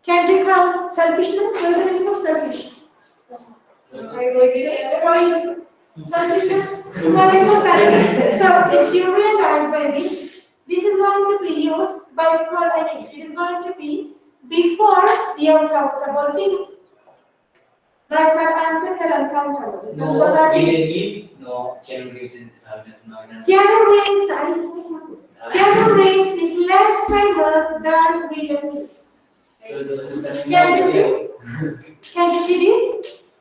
Can you count selfishness? What is the meaning of selfish? Egoísmo. Selfishness? So if you realize, baby, this is going to be used by following. It is going to be before the uncountable thing. Va a estar antes del uncountable. No, cosas así. Will Smith, no, Keanu Reeves, ¿sabes? No, no. Keanu Reeves is less famous than Will Smith. Can you see? Can you see this?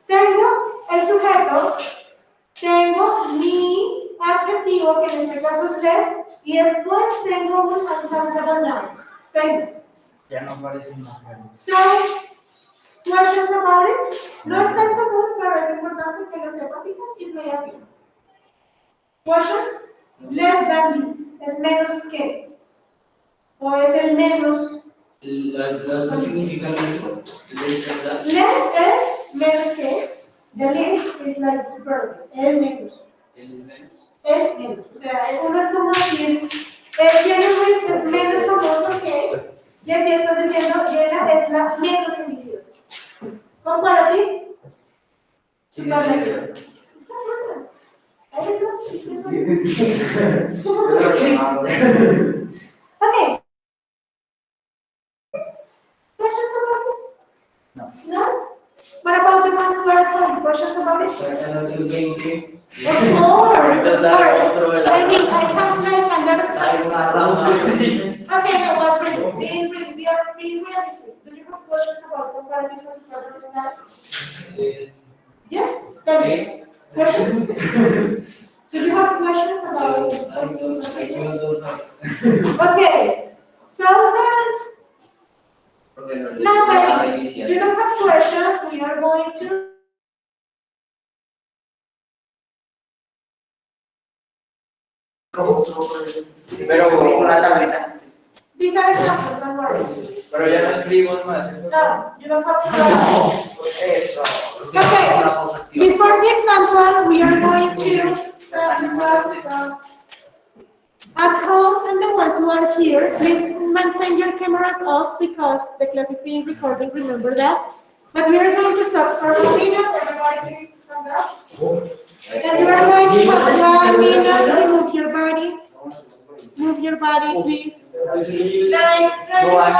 Tengo el sujeto, tengo mi adjetivo, que en este caso es less, y después tengo un uncountable noun, famous. Ya no parecen más grandes. So, questions about it? No es tan común, pero es importante que lo sepan because it may appear. Questions? Less than this. Es menos que. O es el menos. ¿Las dos significan lo mismo? Less es menos que. The least is like superlative. El menos. ¿El es menos? El menos. O sea, uno es como decir, Keanu Reeves es menos famoso que. Y aquí estás diciendo, Jenna es la menos religiosa. Comparative. Superlative. It's a person. I don't know. It's just okay. Questions about it? No. No? What about the ones who are at home? Questions about it? Of course. I mean, I have like a lot of questions. Okay, no, but we are being realistic. Do you have questions about comparatives and superlatives, guys? Yes? Tell me. Questions? Do you have questions about okay. So now, guys, you don't have questions. We are going to. Pero con la tableta. These are examples, don't worry. Pero ya no escribimos más. No, you don't have to do Eso. Okay, before the example, we are going to stop. At home and the ones who are here, please maintain your cameras off because the class is being recorded, remember that. But we are going to stop for 1 minute, everybody please stand up. And you are going to have 1 minute to move your body. Move your body, please. Like, straight forward,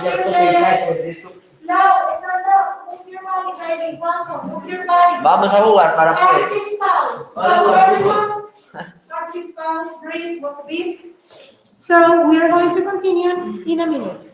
your legs. No, stand up. Move your body, baby. One, move your body. Vamos a jugar para poder. Active pause. So everyone, active pause, breathe, walk a bit. So we are going to continue in a minute.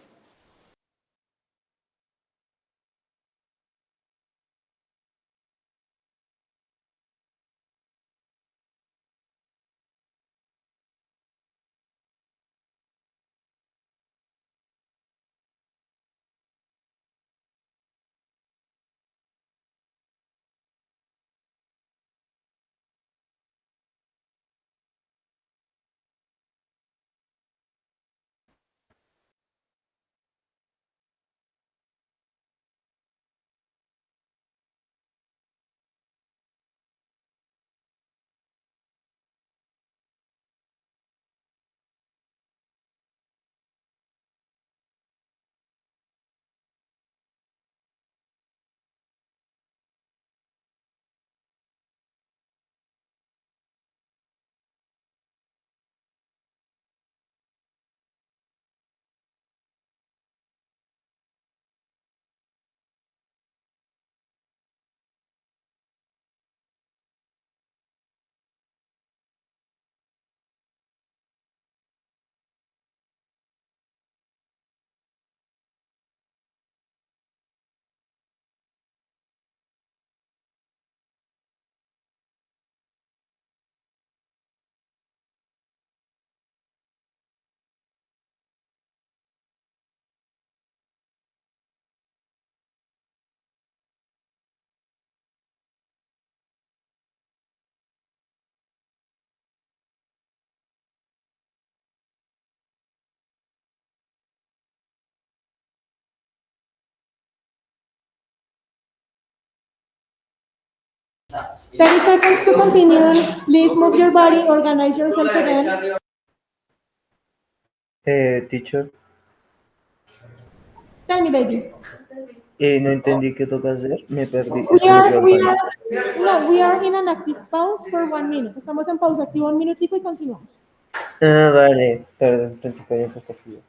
Ten seconds to continue. Please move your body, organize yourself again. Teacher, Tell me, baby. no entendí qué toca hacer, me perdí, es We que me fui are, al we baño. are, no, we are in an active pause for 1 minute. Estamos en pausa activa 1 minutico y continuamos. Ah, vale, perdón, pensé que había puesto aquí.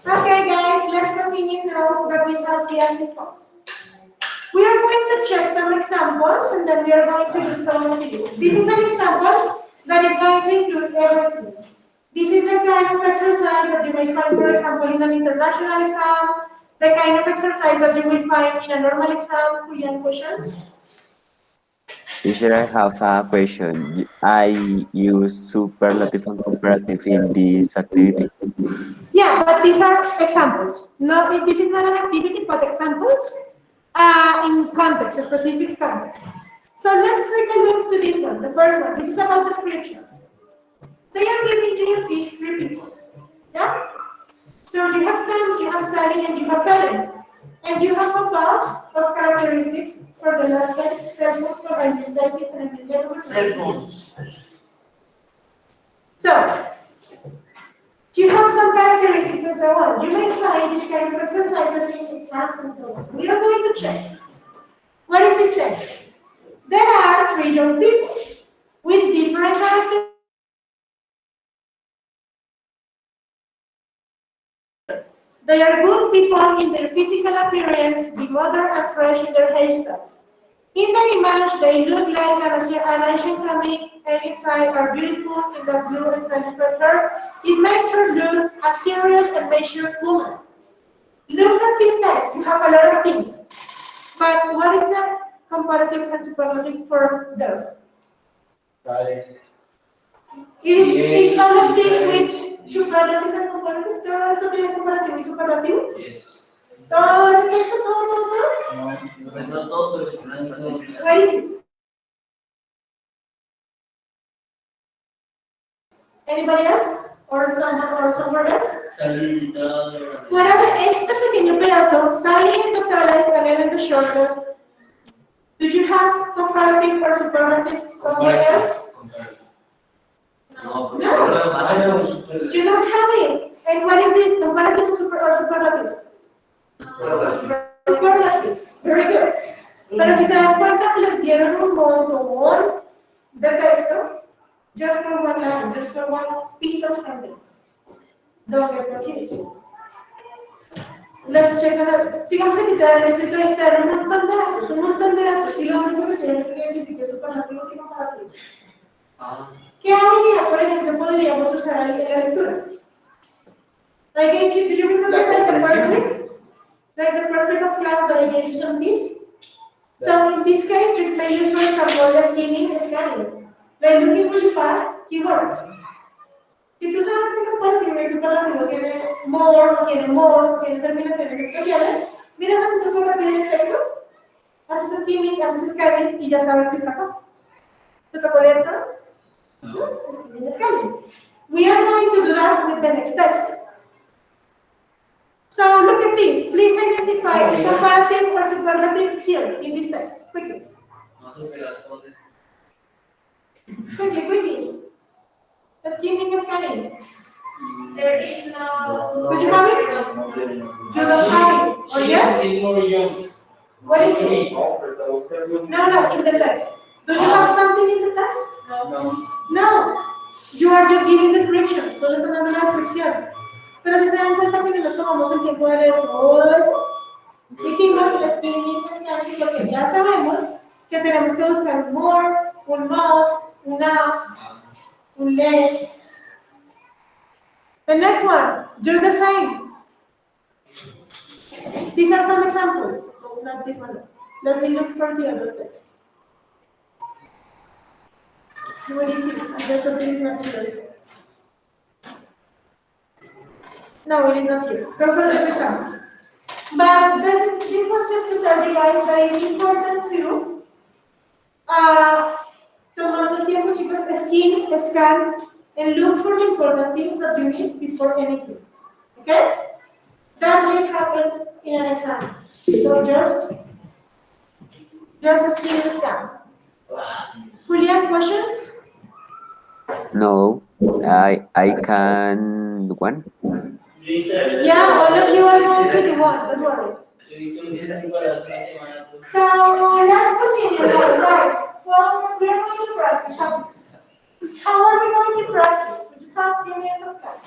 Okay, guys, let's continue now that we have the active pause. We are going to check some examples and then we are going to do some activities. This is an example that is going to include everything. This is the kind of exercise that you may find, for example, in an international exam, the kind of exercise that you will find in a normal exam. Julian, questions? Teacher, I have a question. I use superlative and comparative in this activity. Yeah, but these are examples. No, this is not an activity, but examples in context, a specific context. So let's take a look to this one, the first one. This is about descriptions. They are giving you these three people. Yeah? So you have Pam, you have Sally, and you have Ellen. And you have a box of characteristics for the last time. Cell phones, for I will type it and I will get over. Cell phones. So, you have some characteristics and so on. You may find this kind of exercises in exams and so on. So we are going to check. What is this saying? There are three young people with different characteristics. They are good people in their physical appearance, be modern and fresh in their hairstyles. In the image, they look like an Asian comic, and inside are beautiful in the blue and satisfied hair. It makes her look a serious and mature woman. Look at this text. You have a lot of things. But what is the comparative and superlative for them? Is all of this with superlative and comparative? ¿Todo esto tiene comparativo y superlativo? Yes. ¿Todo ese texto, todo? No, pues no todo, pero no es todo. What is it? Anybody else? Or somewhere else? Fuera de este pequeño pedazo, Sally is the tallest and Ellen the shortest. Do you have comparative or superlatives somewhere else? No, No? You don't have it. And what is this? Comparative or superlatives? Superlative. Very good. Pero si se dan cuenta, les dieron un montón de texto just for one line, just for one piece of sentence. Don't get confused. Let's check another. Digamos que necesito editar un montón de datos, y lo único que quiero es que identifique superlativos y comparativos. ¿Qué habilidad, por ejemplo, podríamos usar en la lectura? Like, do you remember like the first week? Like the first week of class that I gave you some tips? So in this case, you may use, for example, the skimming, scanning. Like looking really fast, keywords. Si tú sabes que comparativo y superlativo tiene more, o tiene most, o tiene terminaciones especiales, miras hacia superlativo en el texto, haces skimming, haces scanning y ya sabes que está acá. ¿Te tocó leer todo? No. Skimming, scanning. We are going to do that with the next text. So look at this. Please identify comparative or superlative here in this text. Quickly. Quickly. Skimming, scanning. There is no. Could you have it? You don't have it. Or yes? What is it? No, in the text. Do you have something in the text? No. You are just giving description. Solo están dando la descripción. Pero si se dan cuenta que nos tomamos el tiempo de leer todo eso, hicimos el skimming, scanning, porque ya sabemos que tenemos que buscar un more, un most, un as, un less. The next one, do the same. These are some examples. Oh, not this one. Let me look for the other text. What is it? I guess that it is not here. No, it is not here. Those are just examples. But this was just to tell you guys that it's important to tomarse el tiempo, chicos, scan, and look for the important things that you need before anything. Okay? That will happen in an exam. So just scan. Julian, questions? No, I can one. Yeah, all of you are going to do one, don't worry. So let's continue now, guys. Well, we are going to practice. How are we going to practice? We just have a few minutes of class.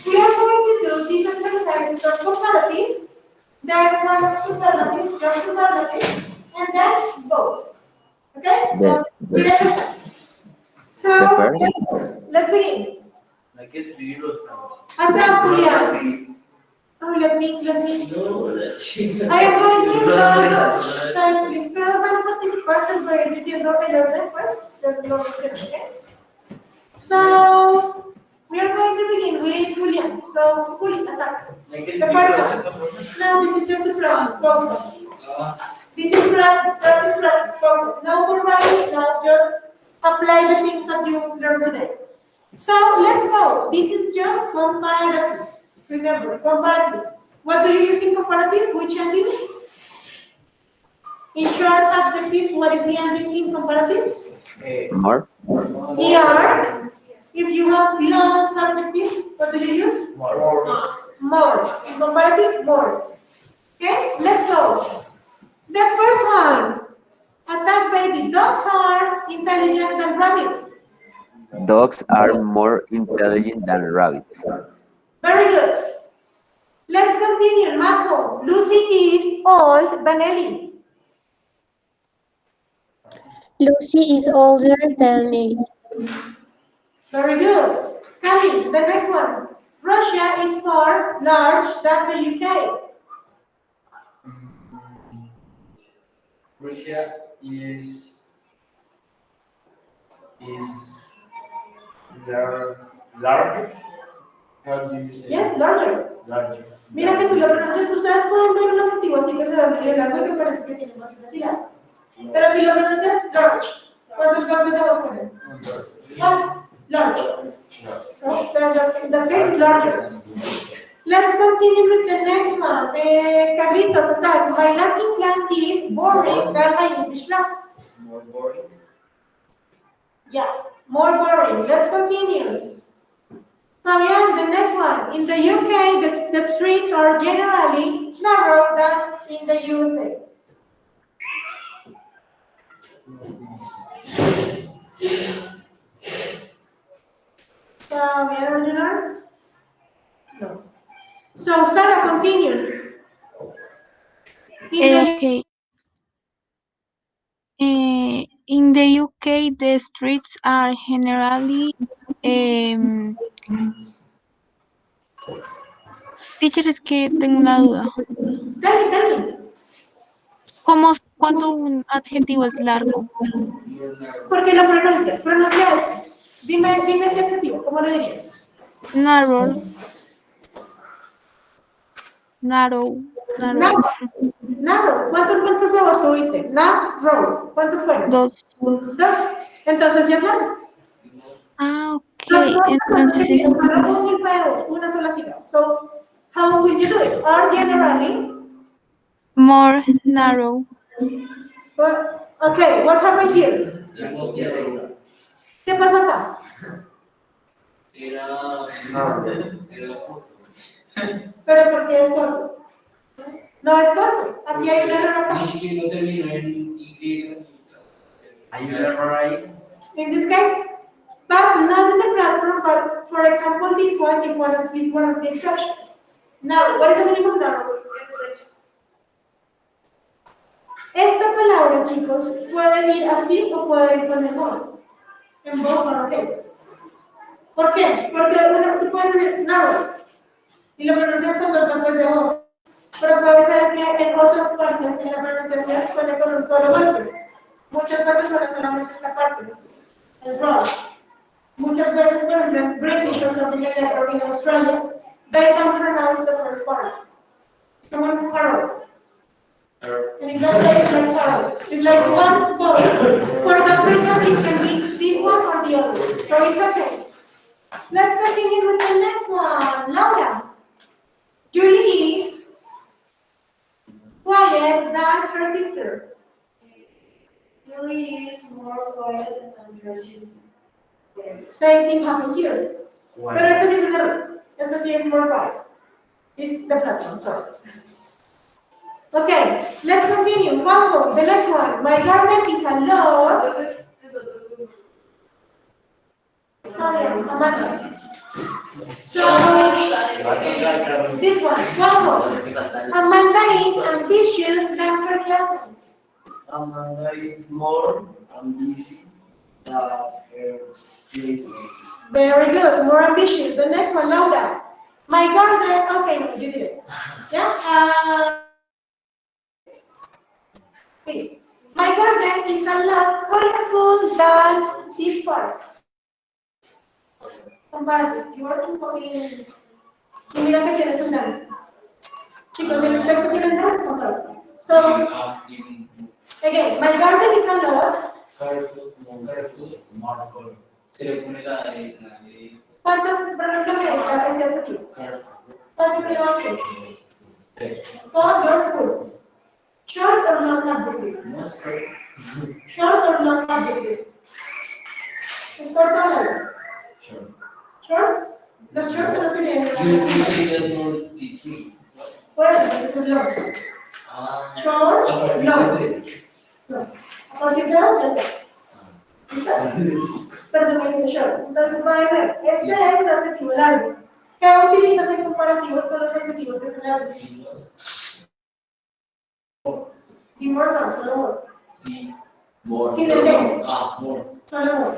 We are going to do these exercises of comparative, then one of superlative, just superlative, and then both. Okay? Yes. Three exercises. So let's begin. Hay que escribir los campos. Anda, Julián. Oh, let me. No, la chica. I am going to todos van a participar, les voy a ir diciendo el orden, pues, de lo que se ¿ok? So, we are going to begin with Julian. So, Julian, attack. Hay que The escribir first los one. campos. No, this is just the practice, focus. This is practice, focus. No more writing, now just apply the things that you learned today. So let's go. This is just comparative. Remember, comparative. What do you use in comparative? Which adjective? In short, adjective, what is the adjective in comparatives? More. ER. If you have long adjectives, what do you use? More. More. In comparative, more. Okay, let's go. The first one. Attack baby. Dogs are intelligent than rabbits. Dogs are more intelligent than rabbits. Very good. Let's continue. Marco. Lucy is old than Ellie. Lucy is older than me. Very good. Candy, the next one. Russia is far large than the UK. Russia is larger. How do you say? Yes, larger. Larger. Mira que tú lo pronuncias, ustedes pueden ver un adjetivo así que se ve medio largo y que parece que tiene más de una sílaba. Pero si lo pronuncias large, ¿cuántos golpes de voz ponen? One, large. So, in that case, it's larger. Let's continue with the next one. Carlitos, that my Latin class is boring than my English class. More boring. Yeah, more boring. Let's continue. Fabian, the next one. In the UK, the streets are generally narrower than in the USA. Fabian, you know? No. So, Sarah, continue. Okay. In the UK, the streets are generally teacher, es que tengo una duda. Tell me. ¿Cómo cuando un adjetivo es largo? Porque lo pronuncias. Pronuncia esto. Dime ese adjetivo. ¿Cómo lo dirías? Narrow. Narrow. Narrow. ¿Cuántos golpes de voz tuviste? Narrow. ¿Cuántos fueron? 2. 2. Entonces ya es largo. Ah, ok. Entonces, Entonces, una sola sílaba. So, how will you do it? Are generally. more narrow. Okay, what happened here? ¿Qué pasó acá? Era Pero ¿por qué es corto? No es corto. Aquí hay un error acá. ni siquiera no terminó en Y. Hay un error ahí. In this case, but not in the platform, but for example, this one, is one of the exceptions. Now, what is the meaning of narrow? Esta palabra, chicos, puede ir así o puede ir con el modo. En both are okay. ¿Por qué? Porque tú puedes decir narrow y lo pronuncias con dos golpes de voz. Pero puede ser que en otras partes en la pronunciación suene con un solo golpe. Muchas veces suena solamente esta parte. Es wrong. Muchas veces, por ejemplo, en British or something like that, or in Australia, they don't pronounce the first part. It's como un arrow. And in that case, it's like arrow. It's like one voice. For that reason, it can be this one or the other. So it's okay. Let's continue with the next one. Laura. Julie is quiet than her sister. Julie is more quiet than her sister. Same thing happened here. Pero este sí es un error. Este sí es more quiet. It's the platform, sorry. Okay, let's continue. One more, the next one. My garden is a lot. Amanda. So, this one more. Amanda is ambitious than her classmates. Amanda is more ambitious than her classmates. Very good, more ambitious. The next one, Laura. My garden, okay, no, you did it. Yeah? Okay. My garden is a lot colorful than this part. Comparative. You are in. Y mira que tienes un dan. Chicos, el texto tiene un dan, es comparative. So, again, my garden is a lot. Colorful, more colorful, more colorful. Se le pone la ¿Cuántas pronunciaciones está este adjetivo? ¿Cuántas sílabas tienes? tres. Colorful. Short or long adjective? Most correct. Short or long adjective? ¿Es corto o largo? Sure. Short. Los shorts son los que tienen You say that more the three. Bueno, eso es long. Short, long. No. A partir de 11. Perdón, me dice short. Entonces va a ver, este es un adjetivo largo. ¿Qué utilizas en comparativos con los adjetivos que son largos? Y more no, solo more. More. Sin el de. More. Solo more.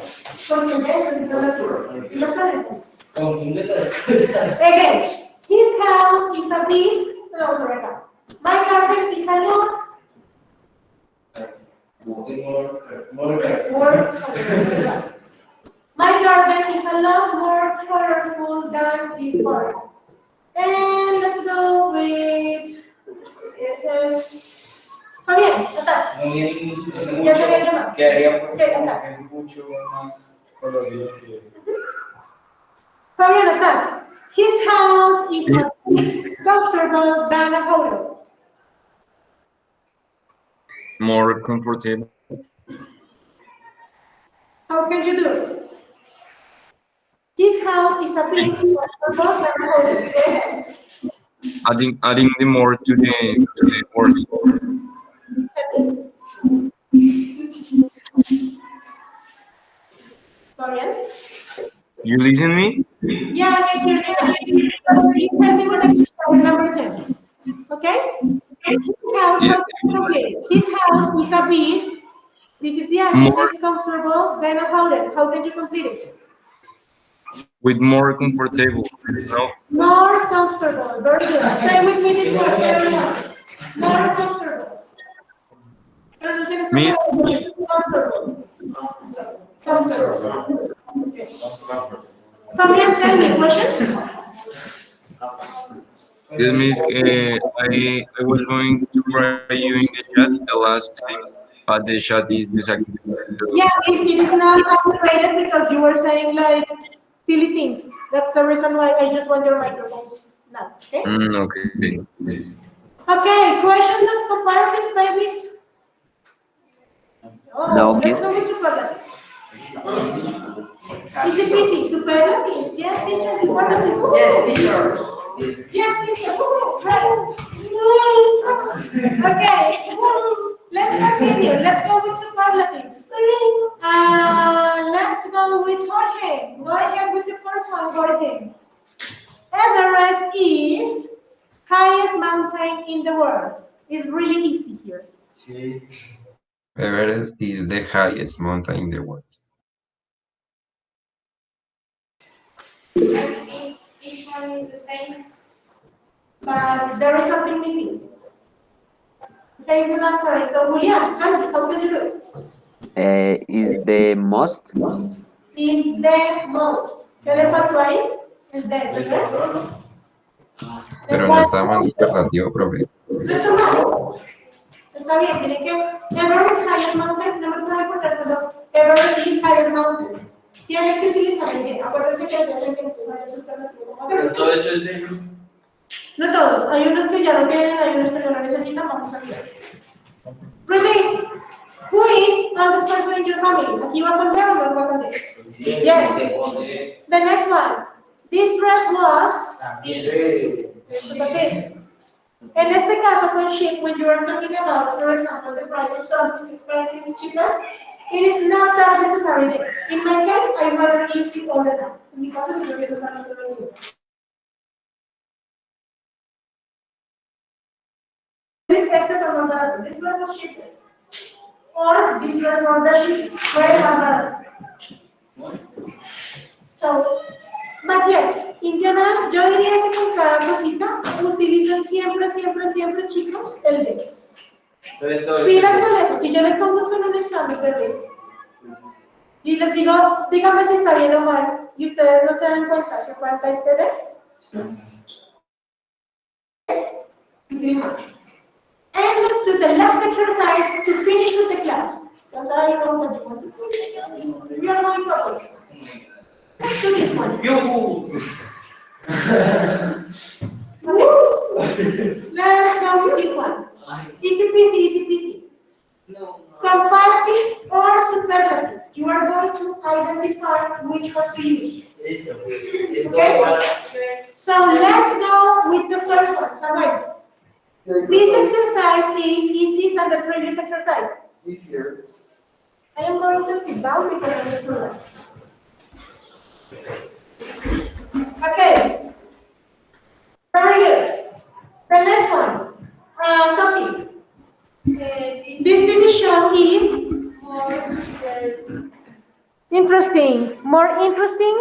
Porque el de es un superlativo. Y los conectas. Confunde las cosas. Again, his house is a big. No, vamos a ver acá. My garden is a lot. More. My garden is a lot more colorful than this park. And let's go with Fabián, ata. No viene ningún es Ya te había llamado. quedaría Ok, ata. es mucho más colorido que Fabián, ata. His house is a bit comfortable than a hotel. More comfortable. How can you do it? His house is a bit comfortable than a hotel. Adding the more to the word. Fabián? You listen me? Yeah, I can hear you. Please help me with exercise number 10. Okay? His house, how to complete it? His house is a bit, this is the adjective, comfortable, then a hotel. How can you complete it? With more comfortable. No. More comfortable. Very good. Say with me this word, everyone. More comfortable. Pronunciation is Me. comfortable. Comfortable. Okay. Fabian, tell me questions. This means I was going to write you in the chat the last time, but the chat is deactivated. So Yeah, it is not activated because you were saying like silly things. That's the reason why I just want your microphones now. Okay? okay. Okay, questions of comparative babies? No, Let's please. go with superlatives. Easy peasy, superlatives. Yes, teacher, superlatives. Yes, teachers. Yes, teacher. Right. Okay. Let's continue. Let's go with superlatives. Let's go with Jorge. Go ahead with the first one, Jorge. Everest is highest mountain in the world. It's really easy here. sí. Everest is the highest mountain in the world. Each one is the same. But there is something missing. Okay, good answer. So, Julian, how can you do it? Is the most. Is the most. ¿Qué le faltó ahí? Es de, ¿verdad? Pero no estaba en superlativo, profe. No está mal. Está bien, miren que Everest highest mountain, no me pueden poner solo Everest is highest mountain. Tienen que utilizar el de, acuérdense que el de es el que empuja el superlativo. Pero todo eso es de No todos, hay unos que ya lo tienen, hay unos que no lo necesitan, vamos a mirar. Release. Who is oldest person in your family? ¿Aquí va con D o no va con D? Yes. The next one. This dress was. En este caso, con cheap, when you are talking about, for example, the price of something expensive and cheapness, it is not that necessary there. In my case, I rather use it all the time. En mi caso, yo quiero usarlo todo el día. Este fue más barato. This was the cheapest. Or this dress was the cheapest. Fue el más barato. So, but yes, in general, yo diría que con cada cosita utilicen siempre, chicos, el de. Pilas con eso. Si yo les pongo esto en un examen, bebés, y les digo, díganme si está bien o mal, y ustedes no se dan cuenta que falta este de. And let's do the last exercise to finish with the class. Because I know that you want to finish. We are going to others. difficult to use. Okay? So let's go with the first one. So wait. This exercise is easier than the previous exercise. Easier. I am going to sit down because I'm a student. Okay. Very good. The next one. Sophie. This TV show is interesting. More interesting.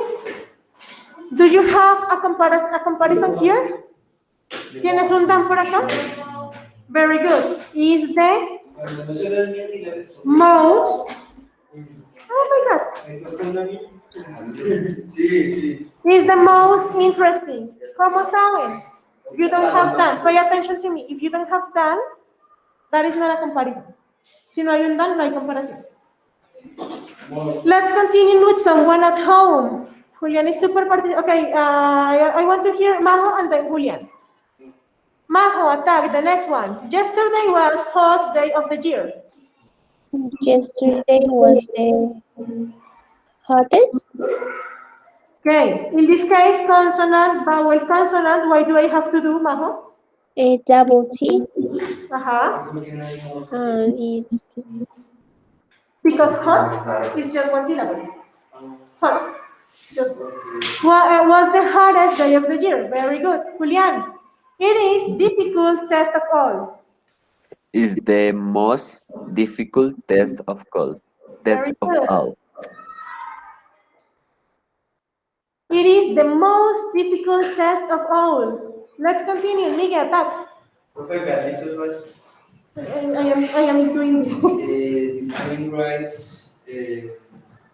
Do you have a comparison here? ¿Tienes un dan por acá? Very good. Is the most. Oh my God. Is the most interesting. ¿Cómo saben? You don't have done. Pay attention to me. If you don't have done, that is not a comparison. Si no hay un done, no hay comparación. Let's continue with someone at home. Julian is super participating. Okay, I want to hear Majo and then Julian. Majo, attack, the next one. Yesterday was hot day of the year. Yesterday was the hottest. Okay, in this case, consonant, vowel, consonant, why do I have to do, Majo? A double T. And it's because hot is just one syllable. Hot. Just what was the hardest day of the year? Very good. Julian, it is difficult test of all. Is the most difficult test of all. Very good. It is the most difficult test of all. Let's continue. Miguel, attack. I am doing this.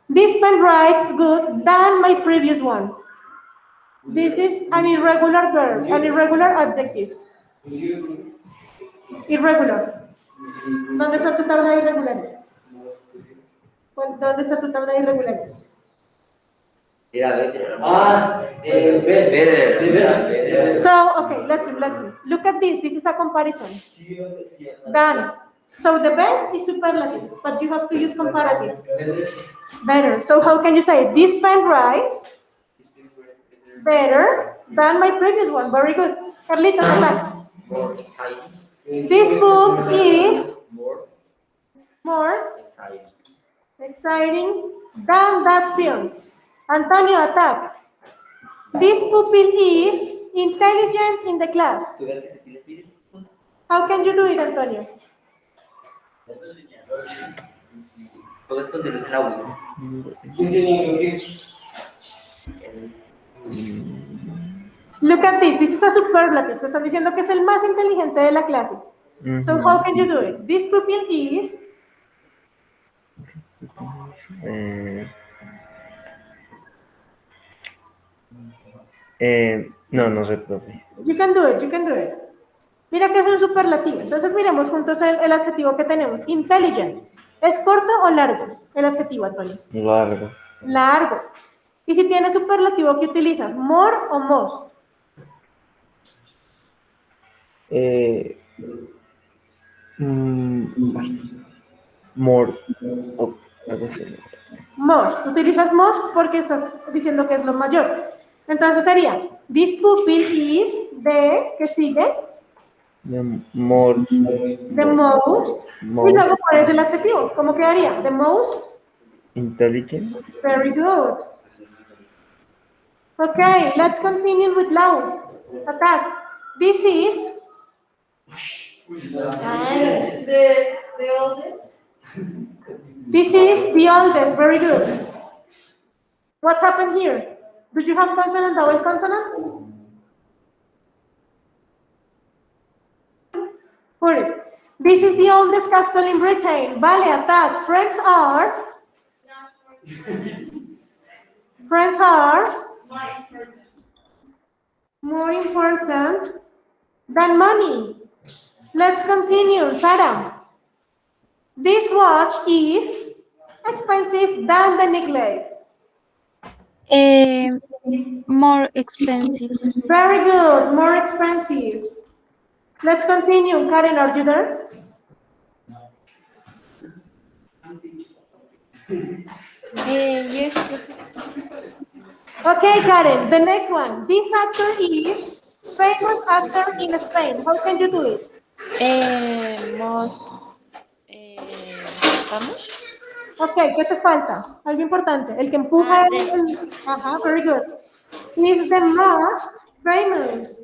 This pen writes good than my previous one. This is an irregular verb, an irregular adjective. Irregular. ¿Dónde está tu tabla de irregulares? ¿Dónde está tu tabla de irregulares? So, okay, let's see. Look at this. This is a comparison. Done. So the best is superlative, but you have to use comparative. Better. So how can you say this pen writes better than my previous one? Very good. Carlita, come back. More exciting. This book is more exciting than that film. Antonio, attack. This pupil is intelligent in the class. How can you do it, Antonio? Puedes continuar en audio. Look at this. This is a superlative. Te están diciendo que es el más inteligente de la clase. So how can you do it? This pupil is no sé, profe. You can do it, you can do it. Mira que es un superlativo. Entonces miremos juntos el adjetivo que tenemos. Intelligent. ¿Es corto o largo el adjetivo, Antonio? Largo. Largo. Y si tienes superlativo, ¿qué utilizas? More o most. More. Most. Utilizas most porque estás diciendo que es lo mayor. Entonces sería, this pupil is the, ¿qué sigue? The more. The most. Y luego pones el adjetivo. ¿Cómo quedaría? The most. Intelligent. Very good. Okay, let's continue with Lau. Attack. This is The oldest. This is the oldest. Very good. What happened here? Do you have consonant, vowel, consonant? Put it. This is the oldest castle in Britain. Vale, attack. Friends are more important than money. Let's continue. Sarah. This watch is expensive than the necklace. More expensive. Very good. More expensive. Let's continue. Karen, are you there? Yes. Okay, Karen, the next one. This actor is famous actor in Spain. How can you do it? Most vamos. Okay, ¿qué te falta? Algo importante. El que empuja Ah, Ajá, very good. Is the most famous.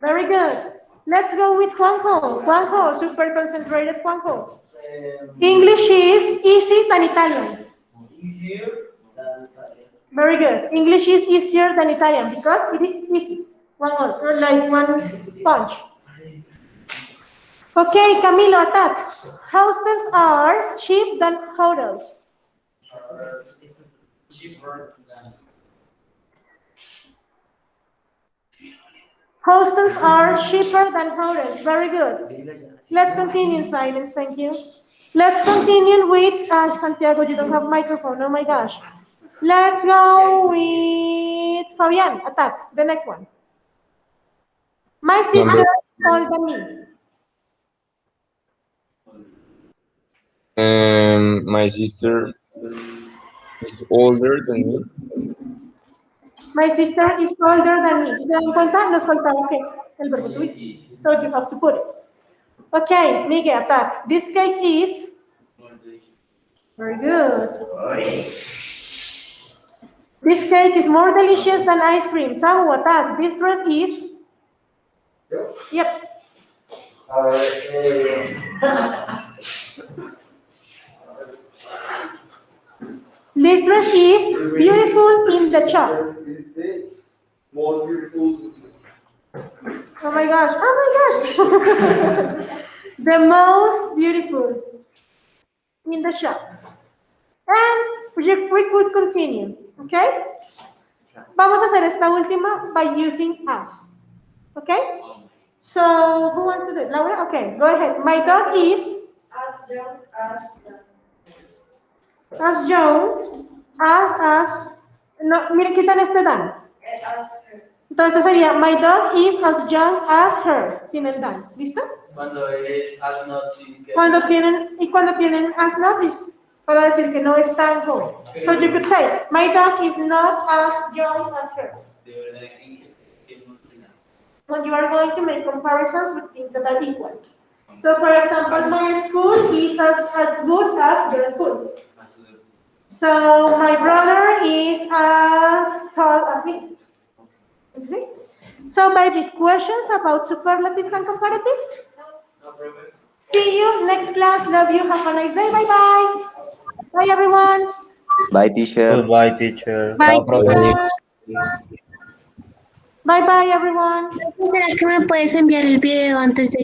Very good. Let's go with Juanjo. Juanjo, super concentrated Juanjo. English is easy than Italian. Easier than Italian. Very good. English is easier than Italian because it is easy. One more, or like one punch. Okay, Camilo, attack. Hostels are cheap than hotels. Are cheaper than Hostels are cheaper than hotels. Very good. Let's continue, silence, thank you. Let's continue with Santiago, you don't have microphone, oh my gosh. Let's go with Fabian, attack, the next one. My sister Number is older than me. My sister is older than me. My sister is older than me. ¿Se dan cuenta? Nos faltaba ¿qué? El verbo to be. So you have to put it. Okay, Miguel, attack. This cake is very good. This cake is more delicious than ice cream. Samu, attack. This dress is. Yep. This dress is beautiful in the shop. Most beautiful. Oh my gosh, oh my gosh. The most beautiful in the shop. And we could continue, okay? Vamos a hacer esta última by using as, okay? So, who wants to do it? Laura? Okay, go ahead. My dog is As young as young as, no, mire, quitan este dan. as her. Entonces sería, my dog is as young as hers, sin el dan. ¿Listo? cuando es as not significa Cuando tienen as not es para decir que no es tan joven. So you could say, my dog is not as young as hers. de verdad en que no tienes. When you are going to make comparisons with things that are equal. So for example, my school is as good as your school. So my brother is as tall as me. You see? So babies, questions about superlatives and comparatives? No problem. See you next class. Love you. Have a nice day. Bye bye. Bye everyone. Bye, teacher. Goodbye, teacher. Bye, Chao, profe. Bye bye everyone. ¿será que me puedes enviar el video antes de